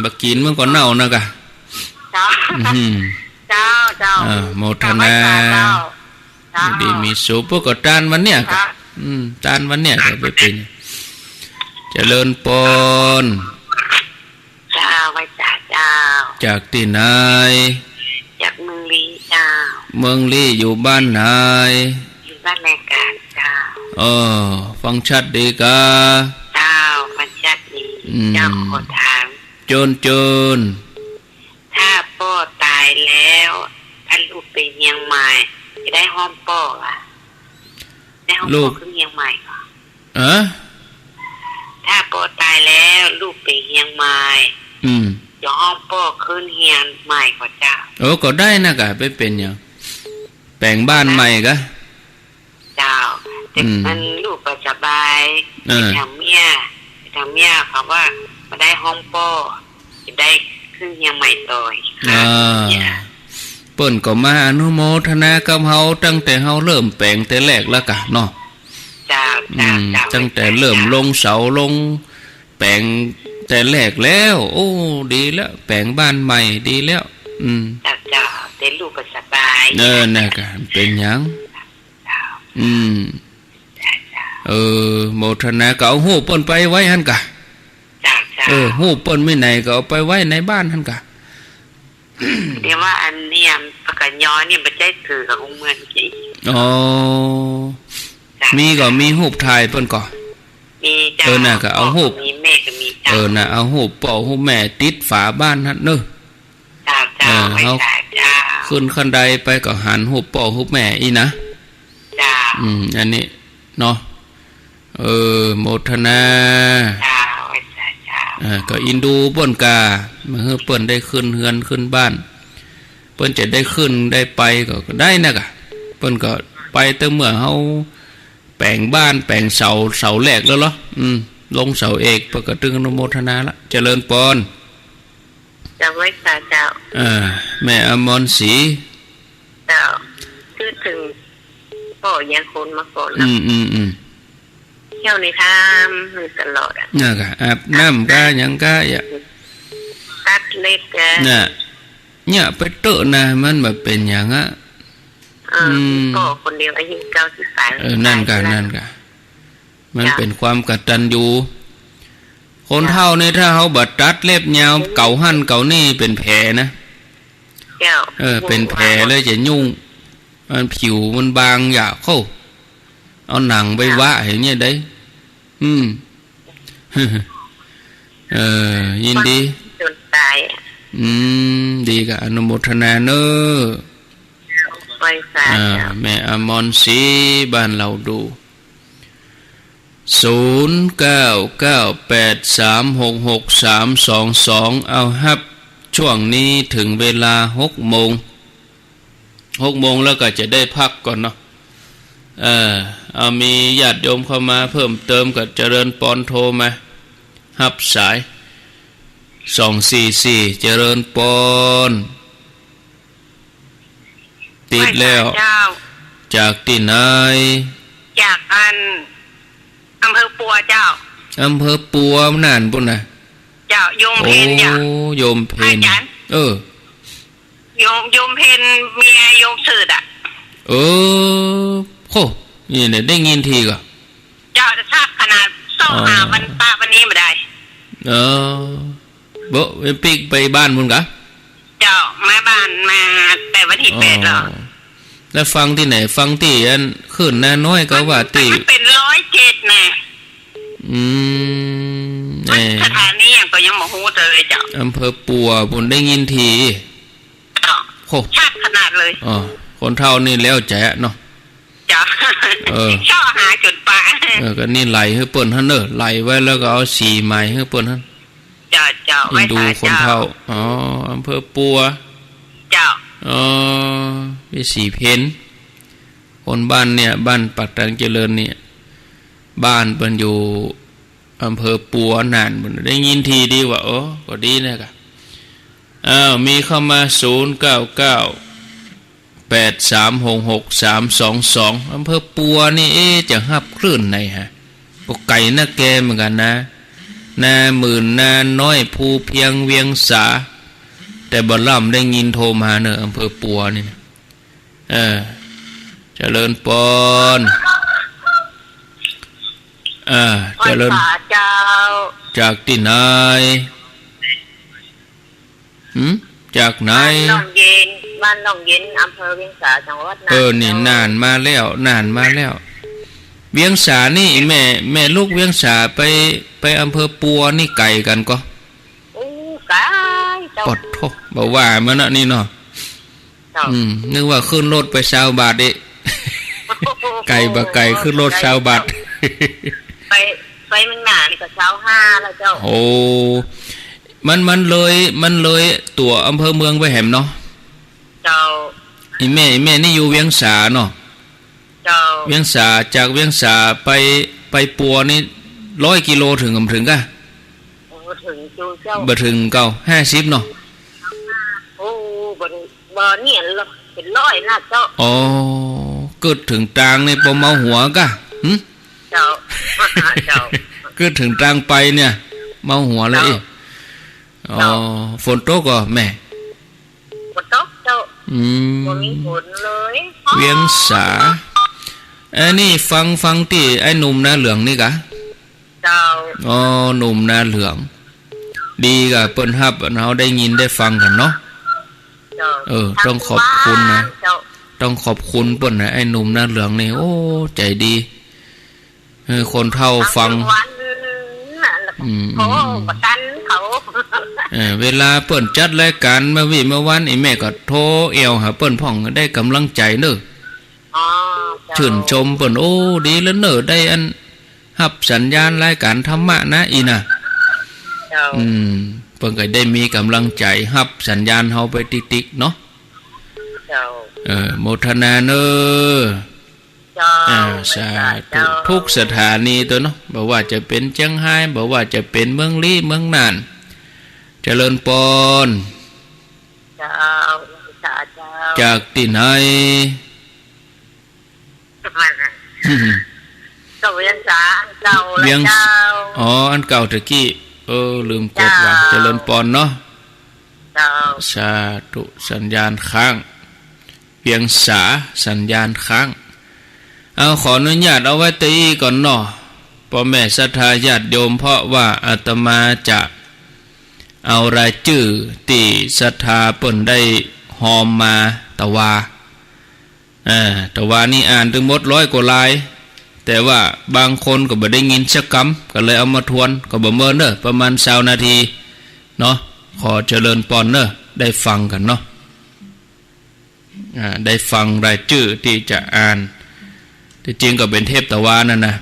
บักกินมันก็เน่านะกะ
เจ้า
โมทนาดีมีสุขพวกก็ตานวันเนี้ยตานวันเนี้ยก็ไม่เป็นเจริญปอน
เจ้าไว้เจ้า
จากที่ไหน
จากเมืองลีเจ้า
เมืองลีอยู่บ้านไหน
อยู่บ้านแม่กาเจ้า
ฟังชัดดีกะ
เจ้าฟังชัดดีเจ้าขอถาม
โจน
ถ้าพ่อตายแล้วท่านลูกไปเมียงใหม่จะได้ห้อมพ่อได้ห้อมพ่อขึ้นเมียงใหม่ก่อน
ถ
ถ้าพ่อตายแล้วลูกไปเฮียงใหม่เดี๋ยวห้องพ่อขึ้นเฮียงใหม่ก็เจ้า
ก็ได้นะกะไปเป็นอย่างแปลงบ้านใหม่กะ
เจ้าแต่มันลูกก็สบายไปทำเมียเขาว่ามาได้ห้องพ่อจะได้ขึ้นเฮียงใหม่ต่อย
เปิ้นก็มาอนุโมทนากับเฮาตั้งแต่เฮาเริ่มแปลงแต่แรกแล้วกะเนาะตั้งแต่เริ่มลงเสาลงแปลงแต่แรกแล้วโอ้ดีแล้วแปลงบ้านใหม่ดีแล้ว
จ้าแต่ลูกก็สบาย
น่ะกะเป็นหยังโมทนาก็เอาหูปเปิ้นไปไว้หั่นกะหูปเปิ้นไม่ไหนก็เอาไปไว้ในบ้านหั่นกะ
เดี๋ยวว่าอันเนี้ยปากกย้อเนี่ยบ่ใช่ถือกับองค์เมืองกี่
มีก็มีรูปถ่ายเปิ้นก็
มีจ้า
น่ะก็เอารูป
มีแม่ก็มีจ้า
น่ะเอารูปพ่อรูปแม่ติดฝาบ้านหั่นเด้อ
จ้าเฮา
ขึ้นขั้นใดไปก็หันรูปพ่อรูปแม่อีนะ
จ้า
อันนี้เนาะโมทนาก็อินดูเปิ้นกาเมื่อเปิ้นได้ขึ้นเฮือนขึ้นบ้านเปิ้นจะได้ขึ้นได้ไปก็ได้นะกะเปิ้นก็ไปแต่เมื่อเฮาแปลงบ้านแปลงเสาแรกแล้วเหรอลงเสาเอกเปิ้นก็ตึงอนุโมทนาละเจริญพร
จะไว้สาเจ้า
แม่อมรศรี
เจ้าคือถึงพ่อยังคนมาก่อนเที่ยวในถ้ำมันตลอด
น่ะกะอาบน้ำกะหยังกะอย่า
ตัดเล็บกะ
เนี่ยไปเตอะนะมันแบบเป็นอย่างอ่ะ
ก็คนเดียวอายุ98
นั่นกะมันเป็นความกตัญญูคนเฒ่านี่ถ้าเขาบัดตัดเล็บยาวเก่าหั่นเก่านี่เป็นแผลนะเป็นแผลเลยจะยุ่งมันผิวมันบางอย่าเข้าเอาหนังไปวะอย่างเงี้ยได้ยินดี
จนตาย
ดีกับอนุโมทนาเนอแม่อมรศรีบ้านเราดู0998366322เอาฮับช่วงนี้ถึงเวลา6 โมงแล้วก็จะได้พักก่อนเนาะเอามีญาติโยมเข้ามาเพิ่มเติมกับเจริญปอนโทรมาฮับสาย244เจริญปอนติดแล้วจากที่ไหน
จากอำเภอปัวเจ้า
อำเภอปัวนานปุ่นน่ะ
เจ้าโยมเพนจ้ะ
โยมเพน
โยมเพนเมียโยมสืดอ่ะ
โคนี่เนี่ยได้ยินทีก็
เจ้าจะทราบขนาด25วันป้าวันนี้ไม่ได้
บ่ปิกไปบ้านมึงกะ
เจ้ามาบ้านมาแต่วันที่8แล้ว
แล้วฟังที่ไหนฟังที่อันขึ้นน้าน้อยก็ว่าที่
เป็น107น่ะสถานียังก็ยังบ่ฮู้เลยเจ้า
อำเภอปัวผมได้ยินที
โคชัดขนาดเลย
คนเฒ่านี่แล้วแจ๋เนาะ
จ้ะชอบหาจุดปะ
ก็นี่ไหลให้เปิ้นหั่นเด้อไหลไว้แล้วก็เอาสีใหม่ให้เปิ้นหั่น
จ้าไว้
ดูคนเฒ่าอำเภอปัว
เจ้า
มีสีเพ็ญคนบ้านเนี่ยบ้านปักตังเจริญเนี่ยบ้านเปิ้นอยู่อำเภอปัวนานเพิ่นได้ยินทีดีว่าก็ดีนะครับมีเข้ามา0998366322อำเภอปัวนี่จะฮับคลื่นไหนฮะปกไก่น่าแกเหมือนกันนะนาหมื่นนาน้อยภูเพียงเวียงสาแต่บ่ล่ำได้ยินโทรมาเนอะอำเภอปัวนี่เจริญปอนเจริญจากที่ไหนจากไหน
บ้านหนองเย็นอำเภอเวียงสาจังหวัด
นี่นานมาแล้วเวียงสานี่แม่ลูกเวียงสาไปอำเภอปัวนี่ไกลกันก็
ไกล
ปดโทบ่ว่ามันน่ะนี่เนาะนึกว่าขึ้นรถไป20 บาทดิไกลบ่ไกลขึ้นรถ20 บาท
ไป ไปมันหนานี่ก็25แล้วเจ้า
โอ้มันเลยตัวอำเภอเมืองไปแหมเนาะ
เจ้า
อีแม่นี่อยู่เวียงสาเนาะ
เจ้า
เวียงสาจากเวียงสาไปปัวนี่100 กิโลถึงกะ
ถึงจูเจ้า
บ่ถึงเก่า50เนาะ
โอ้บ่เนี่ยเป็น100นะเจ้า
อ๋อเกิดถึงตางในปอเมาหัวกะ
เจ้าเจ้า
เกิดถึงตางไปเนี่ยเมาหัวเลยอ๋อฝนตกก็แม่
ฝนตกเจ้าบ่มีฝนเลย
เวียงสาอันนี้ฟังที่ไอ้หนุ่มนาเหลืองนี่กะ
เจ้า
อ๋อหนุ่มนาเหลืองดีกะเปิ้นฮับเฮาได้ยินได้ฟังกันเนาะต้องขอบคุณนะต้องขอบคุณเปิ้นนะไอ้หนุ่มนาเหลืองนี่โอ้ใจดีคนเฒ่าฟัง
โอ้ประกันเขา
เวลาเปิ้นจัดรายการเมื่อวันไอ้แม่ก็โทรเอวหาเปิ้นพ่องได้กำลังใจเด้อชื่นชมเปิ้นโอ้ดีแล้วเด้อได้อันรับสัญญาณรายการธรรมะนะอีน่ะเพิ่นก็ได้มีกำลังใจรับสัญญาณเฮาไปติ๊กๆเนาะโมทนาเด้อสาธุทุกสถานีตัวเนาะบ่ว่าจะเป็นเชียงไฮ้บ่ว่าจะเป็นเมืองลี้เมืองน่านเจริญปอนจากที่ไหน
เวียงสาอันเก่าแล้วเจ้า
อ๋ออันเก่าตะกี้ลืมกดว่าเจริญปอนเนาะสาธุสัญญาณค้างเวียงสาสัญญาณค้างเอาขออนุญาตเอาไว้ตีก่อนเนาะพ่อแม่ศรัทธาญาติโยมเพราะว่าอาตมาจะเอารายชื่อที่ศรัทธาเปิ้นได้หอมมาตะวานี่อ่านถึงหมด100 กว่าลายแต่ว่าบางคนก็บ่ได้ยินสักคำก็เลยเอามาทวนก็บ่เมินเด้อประมาณ20 นาทีเนาะขอเจริญปอนเด้อได้ฟังกันเนาะได้ฟังรายชื่อที่จะอ่านที่จริงก็เป็นเทพตะวานั่นนะ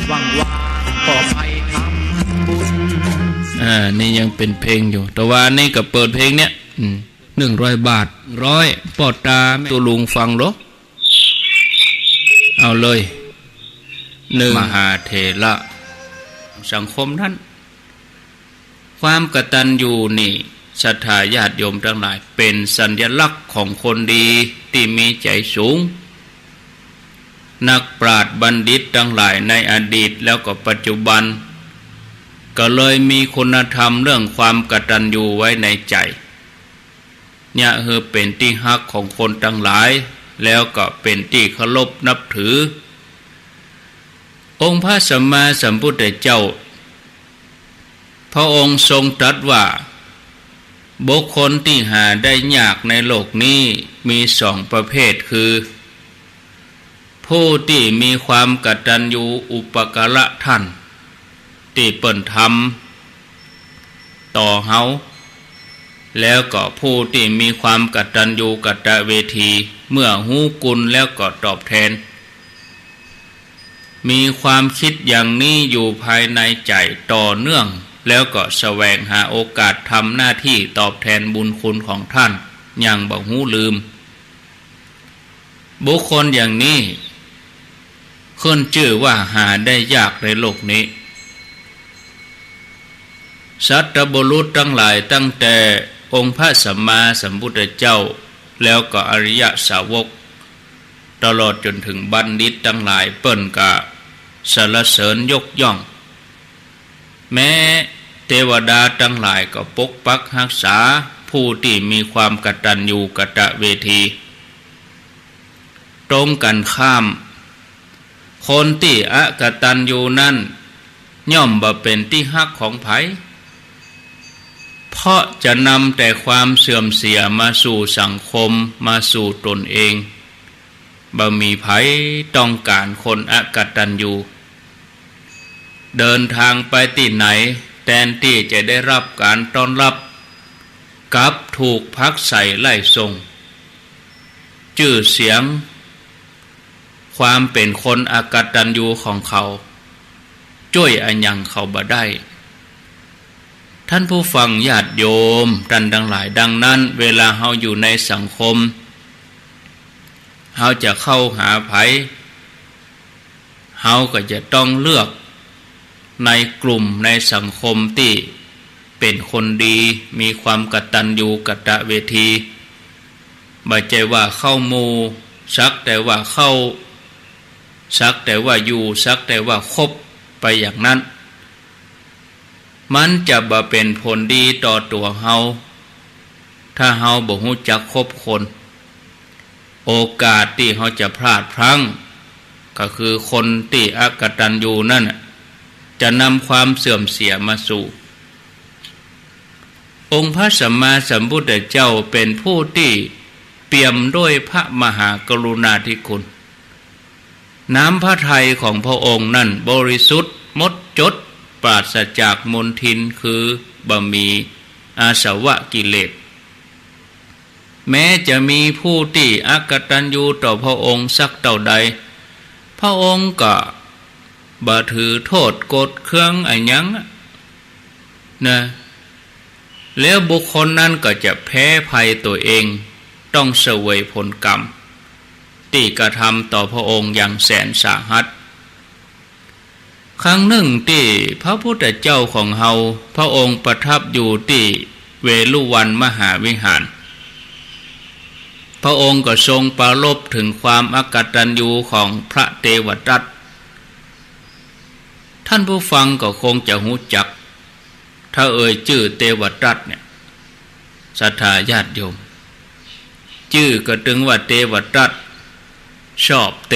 หวังว่าขอไปทำบุญนี่ยังเป็นเพลงอยู่ตะวานี่ก็เปิดเพลงเนี้ย100 บาท100ปอดตาตัวลุงฟังหรอเอาเลย1มหาเถระสังคมท่านความกตัญญูนี่ศรัทธาญาติโยมทั้งหลายเป็นสัญลักษณ์ของคนดีที่มีใจสูงนักปราชญ์บัณฑิตทั้งหลายในอดีตแล้วก็ปัจจุบันก็เลยมีคุณธรรมเรื่องความกตัญญูไว้ในใจเนี่ยคือเป็นที่ฮักของคนทั้งหลายแล้วก็เป็นที่เคารพนับถือองค์พระสัมมาสัมพุทธเจ้าพระองค์ทรงตรัสว่าบุคคลที่หาได้ยากในโลกนี้มี2 ประเภทคือผู้ที่มีความกตัญญูอุปการะท่านที่เปิ้นทำต่อเฮาแล้วก็ผู้ที่มีความกตัญญูกตเวทีเมื่อฮู้กุลแล้วก็ตอบแทนมีความคิดอย่างนี้อยู่ภายในใจต่อเนื่องแล้วก็แสวงหาโอกาสทำหน้าที่ตอบแทนบุญคุณของท่านอย่างบ่ฮู้ลืมบุคคลอย่างนี้ขึ้นชื่อว่าหาได้ยากในโลกนี้สัตบุรุษทั้งหลายตั้งแต่องค์พระสัมมาสัมพุทธเจ้าแล้วก็อริยสาวกตลอดจนถึงบัณฑิตทั้งหลายเปิ้นกะสรรเสริญยกย่องแม้เทวดาทั้งหลายก็ปกปักรักษาผู้ที่มีความกตัญญูกตเวทีตรงกันข้ามคนที่อกตัญญูนั้นย่อมบ่เป็นที่ฮักของไผเพราะจะนำแต่ความเสื่อมเสียมาสู่สังคมมาสู่ตนเองบ่มีไผต้องการคนอกตัญญูเดินทางไปที่ไหนแทนที่จะได้รับการต้อนรับกลับถูกพักใส่ไล่ส่งชื่อเสียง ความเป็นคนอกตัญญูของเขาช่วยอันยังเขาบ่ได้ท่านผู้ฟังญาติโยมท่านทั้งหลายดังนั้นเวลาเฮาอยู่ในสังคมเฮาจะเข้าหาไผเฮาก็จะต้องเลือกในกลุ่มในสังคมที่เป็นคนดีมีความกตัญญูกตเวทีบ่ใช่ว่าเข้าหมู่สักแต่ว่าเข้าสักแต่ว่าอยู่สักแต่ว่าคบไปอย่างนั้นมันจะบ่เป็นผลดีต่อตัวเฮาถ้าเฮาบ่ฮู้จักคบคนโอกาสที่เฮาจะพลาดพลั้งก็คือคนที่อกตัญญูนั่นจะนำความเสื่อมเสียมาสู่องค์พระสัมมาสัมพุทธเจ้าเป็นผู้ที่เปี่ยมด้วยพระมหากรุณาธิคุณน้ำพระทัยของพระองค์นั่นบริสุทธิ์หมดจดปราศจากมลทินคือบ่มีอาสวะกิเลสแม้จะมีผู้ที่อกตัญญูต่อพระองค์สักเท่าใดพระองค์ก็บ่ถือโทษกดเครื่องอันยังนะแล้วบุคคลนั้นก็จะแพ้ภัยตัวเองต้องเสวยผลกรรมที่กระทำต่อพระองค์อย่างแสนสาหัสครั้งหนึ่งที่พระพุทธเจ้าของเฮาพระองค์ประทับอยู่ที่เวฬุวันมหาวิหารพระองค์ก็ทรงปรารภถึงความอกตัญญูของพระเทวทัตท่านผู้ฟังก็คงจะรู้จักถ้าเอ่ยชื่อเทวทัตเนี่ยศรัทธาญาติโยมชื่อก็ถึงว่าเทวทัตชอบเ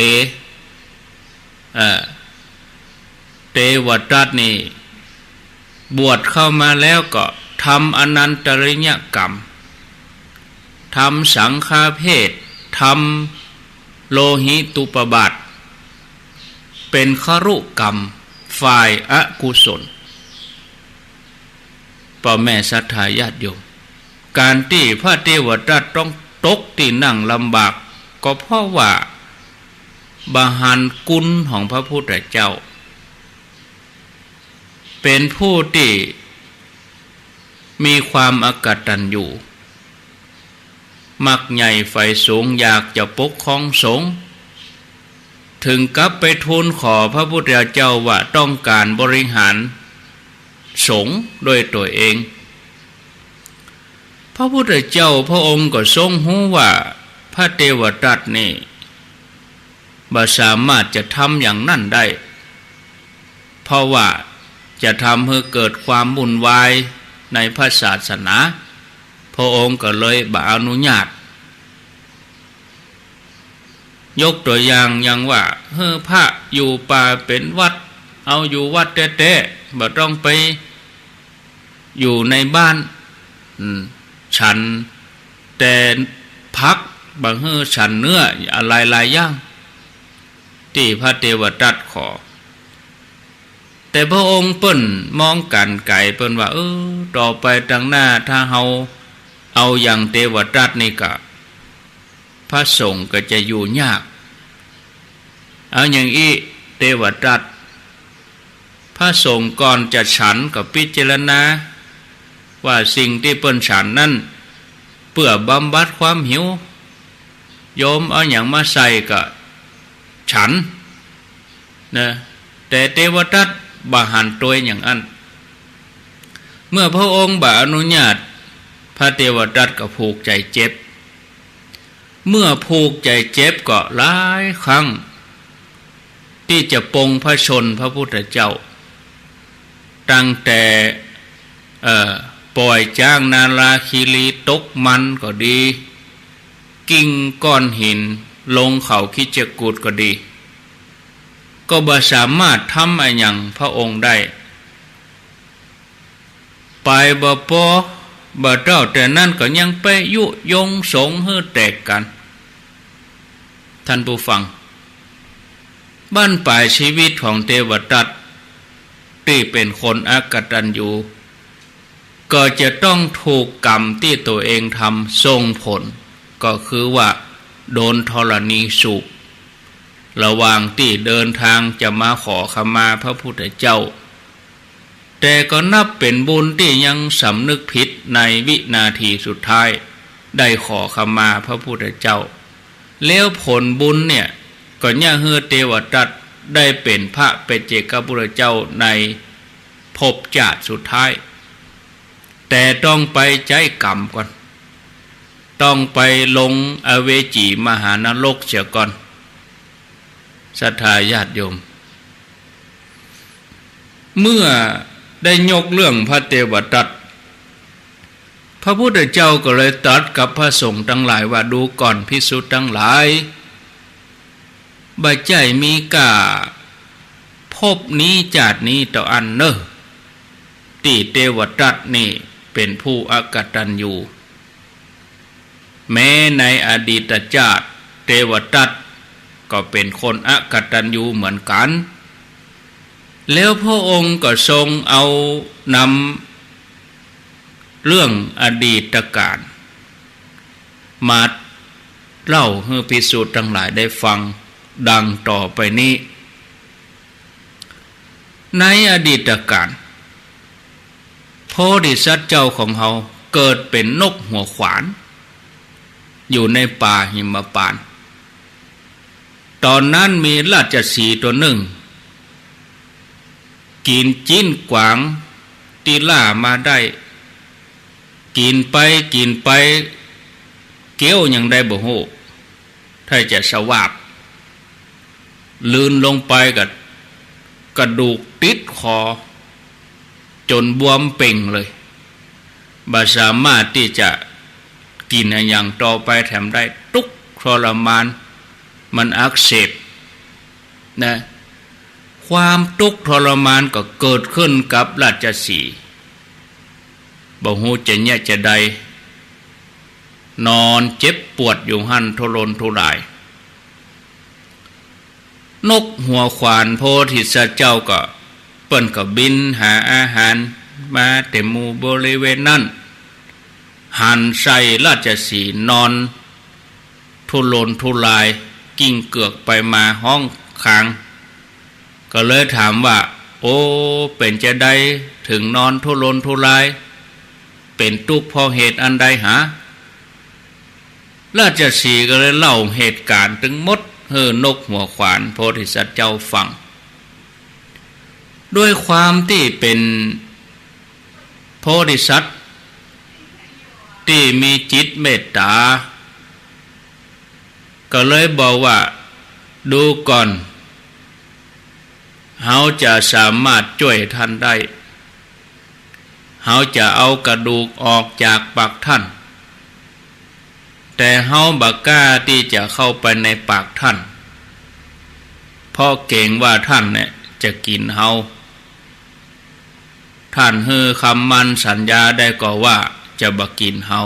ทวทัตนี่บวชเข้ามาแล้วก็ทำอนันตริยกรรมทำสังฆาเพศทำโลหิตุปบาทเป็นครุกรรมฝ่ายอกุศลพ่อแม่ศรัทธาญาติโยมการที่พระเทวทัตต้องตกที่นั่งลำบากก็เพราะว่าบาหันกุลของพระพุทธเจ้าเป็นผู้ที่มีความอกตัญญูมักใหญ่ไฟสูงอยากจะปกครองสงฆ์ถึงกับไปทูลขอพระพุทธเจ้าว่าต้องการบริหารสงฆ์ด้วยตัวเองพระพุทธเจ้าพระองค์ก็ทรงรู้ว่าพระเทวทัตนี่บ่สามารถจะทำอย่างนั้นได้เพราะว่าจะทำให้เกิดความวุ่นวายในพระศาสนาพระองค์ก็เลยบ่อนุญาตยกตัวอย่างว่าพระอยู่ป่าเป็นวัดเอาอยู่วัดแท้ๆบ่ต้องไปอยู่ในบ้านฉันแต่พักบางฉันเนื้ออะไรหลายอย่างที่พระเทวทัตขอแต่พระองค์เปิ้นมองกันไกลเปิ้นว่าต่อไปทางหน้าถ้าเฮาเอาอย่างเทวทัตนี่ก็พระสงฆ์ก็จะอยู่ยากเอาอย่างอีเทวทัตพระสงฆ์ก่อนจะฉันก็พิจารณาว่าสิ่งที่เปิ้นฉันนั้นเพื่อบำบัดความหิวโยมเอาอย่างมาใส่ก็ฉันนะแต่เทวทัตบ่หันตัวอย่างนั้นเมื่อพระองค์บ่อนุญาตพระเทวทัตก็ผูกใจเจ็บเมื่อผูกใจเจ็บก็หลายครั้งที่จะปรงพระชนพระพุทธเจ้าตั้งแต่ปล่อยจ้างนาราคีรีตกมันก็ดีกิ่งก้อนหินลงเขาคิจกูฏก็ดีก็บ่สามารถทำอะไรอย่างพระองค์ได้ไปบ่พอบ่เจ้าแต่นั้นก็ยังไปยุยงสงฆ์ให้แตกกันท่านผู้ฟังบ้านปลายชีวิตของเทวทัตที่เป็นคนอกตัญญูก็จะต้องถูกกรรมที่ตัวเองทำส่งผลก็คือว่าโดนธรณีสูบ ระหว่างที่เดินทางจะมาขอขมาพระพุทธเจ้าแต่ก็นับเป็นบุญที่ยังสำนึกผิดในวินาทีสุดท้ายได้ขอขมาพระพุทธเจ้าแล้วผลบุญเนี่ยก็ย่าเฮือเทวทัตได้เป็นพระเปเจกพุทธเจ้าในภพชาติสุดท้ายแต่ต้องไปใจกรรมก่อนต้องไปลงอเวจีมหานรกเสียก่อนศรัทธาญาติโยมเมื่อได้ยกเรื่องพระเทวทัตพระพุทธเจ้าก็เลยตรัสกับพระสงฆ์ทั้งหลายว่าดูก่อนภิกษุทั้งหลายบ่ใจมีกาพบนี้จาดนี้ต่ออันเนอะตีเทวทัตนี่เป็นผู้อกตัญญูแม้ในอดีตชาติเทวทัตก็เป็นคนอกตัญญูเหมือนกันแล้วพระองค์ก็ทรงเอานำเรื่องอดีตการมาเล่าให้ภิกษุทั้งหลายได้ฟังดังต่อไปนี้ในอดีตการโพธิสัตว์เจ้าของเขาเกิดเป็นนกหัวขวานอยู่ในป่าหิมพานต์ตอนนั้นมีราชสีห์ตัวหนึ่งกินจิ้นกวางตีล่ามาได้กินไปเกี้ยวยังได้บ่โหถ้าจะสวาบลื่นลงไปกับกระดูกติดคอจนบวมเป่งเลยบ่สามารถที่จะกินอย่างต่อไปแถมได้ทุกข์ทรมานมันอักเสบนะความทุกข์ทรมานก็เกิดขึ้นกับราชสีห์บ่ฮู้จะแย่จะใดนอนเจ็บปวดอยู่หั่นทุรนทุรายนกหัวขวานโพธิสัตว์เจ้าก็เปิ้นก็บินหาอาหารมาเต็มหมู่บริเวณนั้นหันใส่ราชสีห์นอนทุรนทุรายกิ้งเกือกไปมาห้องค้างก็เลยถามว่าโอ้เป็นจะได้ถึงนอนทุรนทุรายเป็นทุกข์เพราะเหตุอันใดหาราชสีห์ก็เลยเล่าเหตุการณ์ทั้งหมดให้นกหัวขวานโพธิสัตว์เจ้าฟังด้วยความที่เป็นโพธิสัตว์ที่มีจิตเมตตาก็เลยบอกว่าดูก่อนเขาจะสามารถช่วยท่านได้เขาจะเอากระดูกออกจากปากท่านแต่เขาบักกล้าที่จะเข้าไปในปากท่านเพราะเกรงว่าท่านเนี่ยจะกินเขาท่านฮือคำมันสัญญาได้ก็ว่าจะบักกินเขา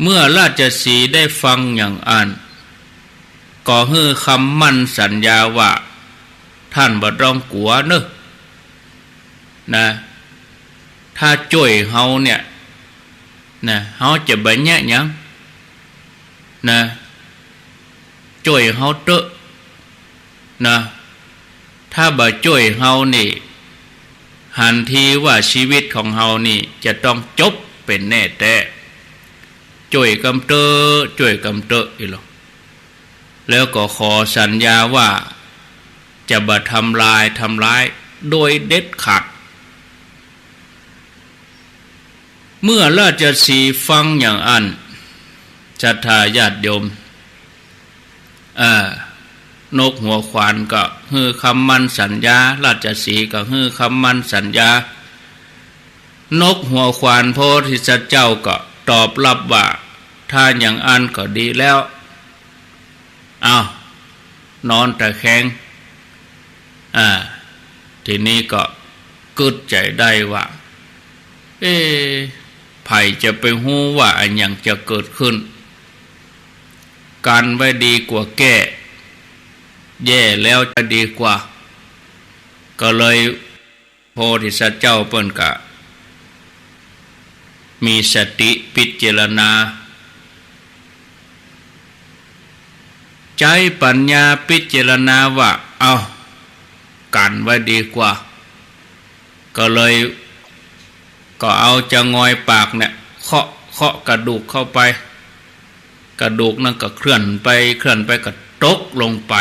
เมื่อราชสีห์ได้ฟังอย่างอันก็ฮือคำมั่นสัญญาว่าท่านบ่ต้องกลัวเนอะนะถ้าช่วยเฮาเนี่ยนะเฮาจะบ่แย่หยังนะช่วยเฮาเตอะนะถ้าบ่ช่วยเฮานี่หันทีว่าชีวิตของเฮานี่จะต้องจบเป็นแน่แท้ช่วยกำเตออีหรอแล้วก็ขอสัญญาว่าจะบ่ทำลายโดยเด็ดขาดเมื่อราชสีห์ฟังอย่างอันศรัทธาญาติโยมนกหัวขวานก็ฮือคำมั่นสัญญาราชสีห์ก็ฮือคำมั่นสัญญานกหัวขวานโพธิสัตว์เจ้าก็ตอบรับว่าถ้าอย่างอันก็ดีแล้วนอนแต่แข็งทีนี้ก็กึดใจได้ว่าไผ่จะไปฮู้ว่าอันอย่างจะเกิดขึ้นกันไว้ดีกว่าแก้แย่แล้วจะดีกว่าก็เลยโพธิสัตว์เจ้าเปิ้นก็มีสติพิจารณา ใจปัญญาพิจารณาว่าเอากันไว้ดีกว่าก็เลยก็เอาจะงอยปากเนี่ยเคาะกระดูกเข้าไปกระดูกนั่นก็เคลื่อนไปก็ตกลงไป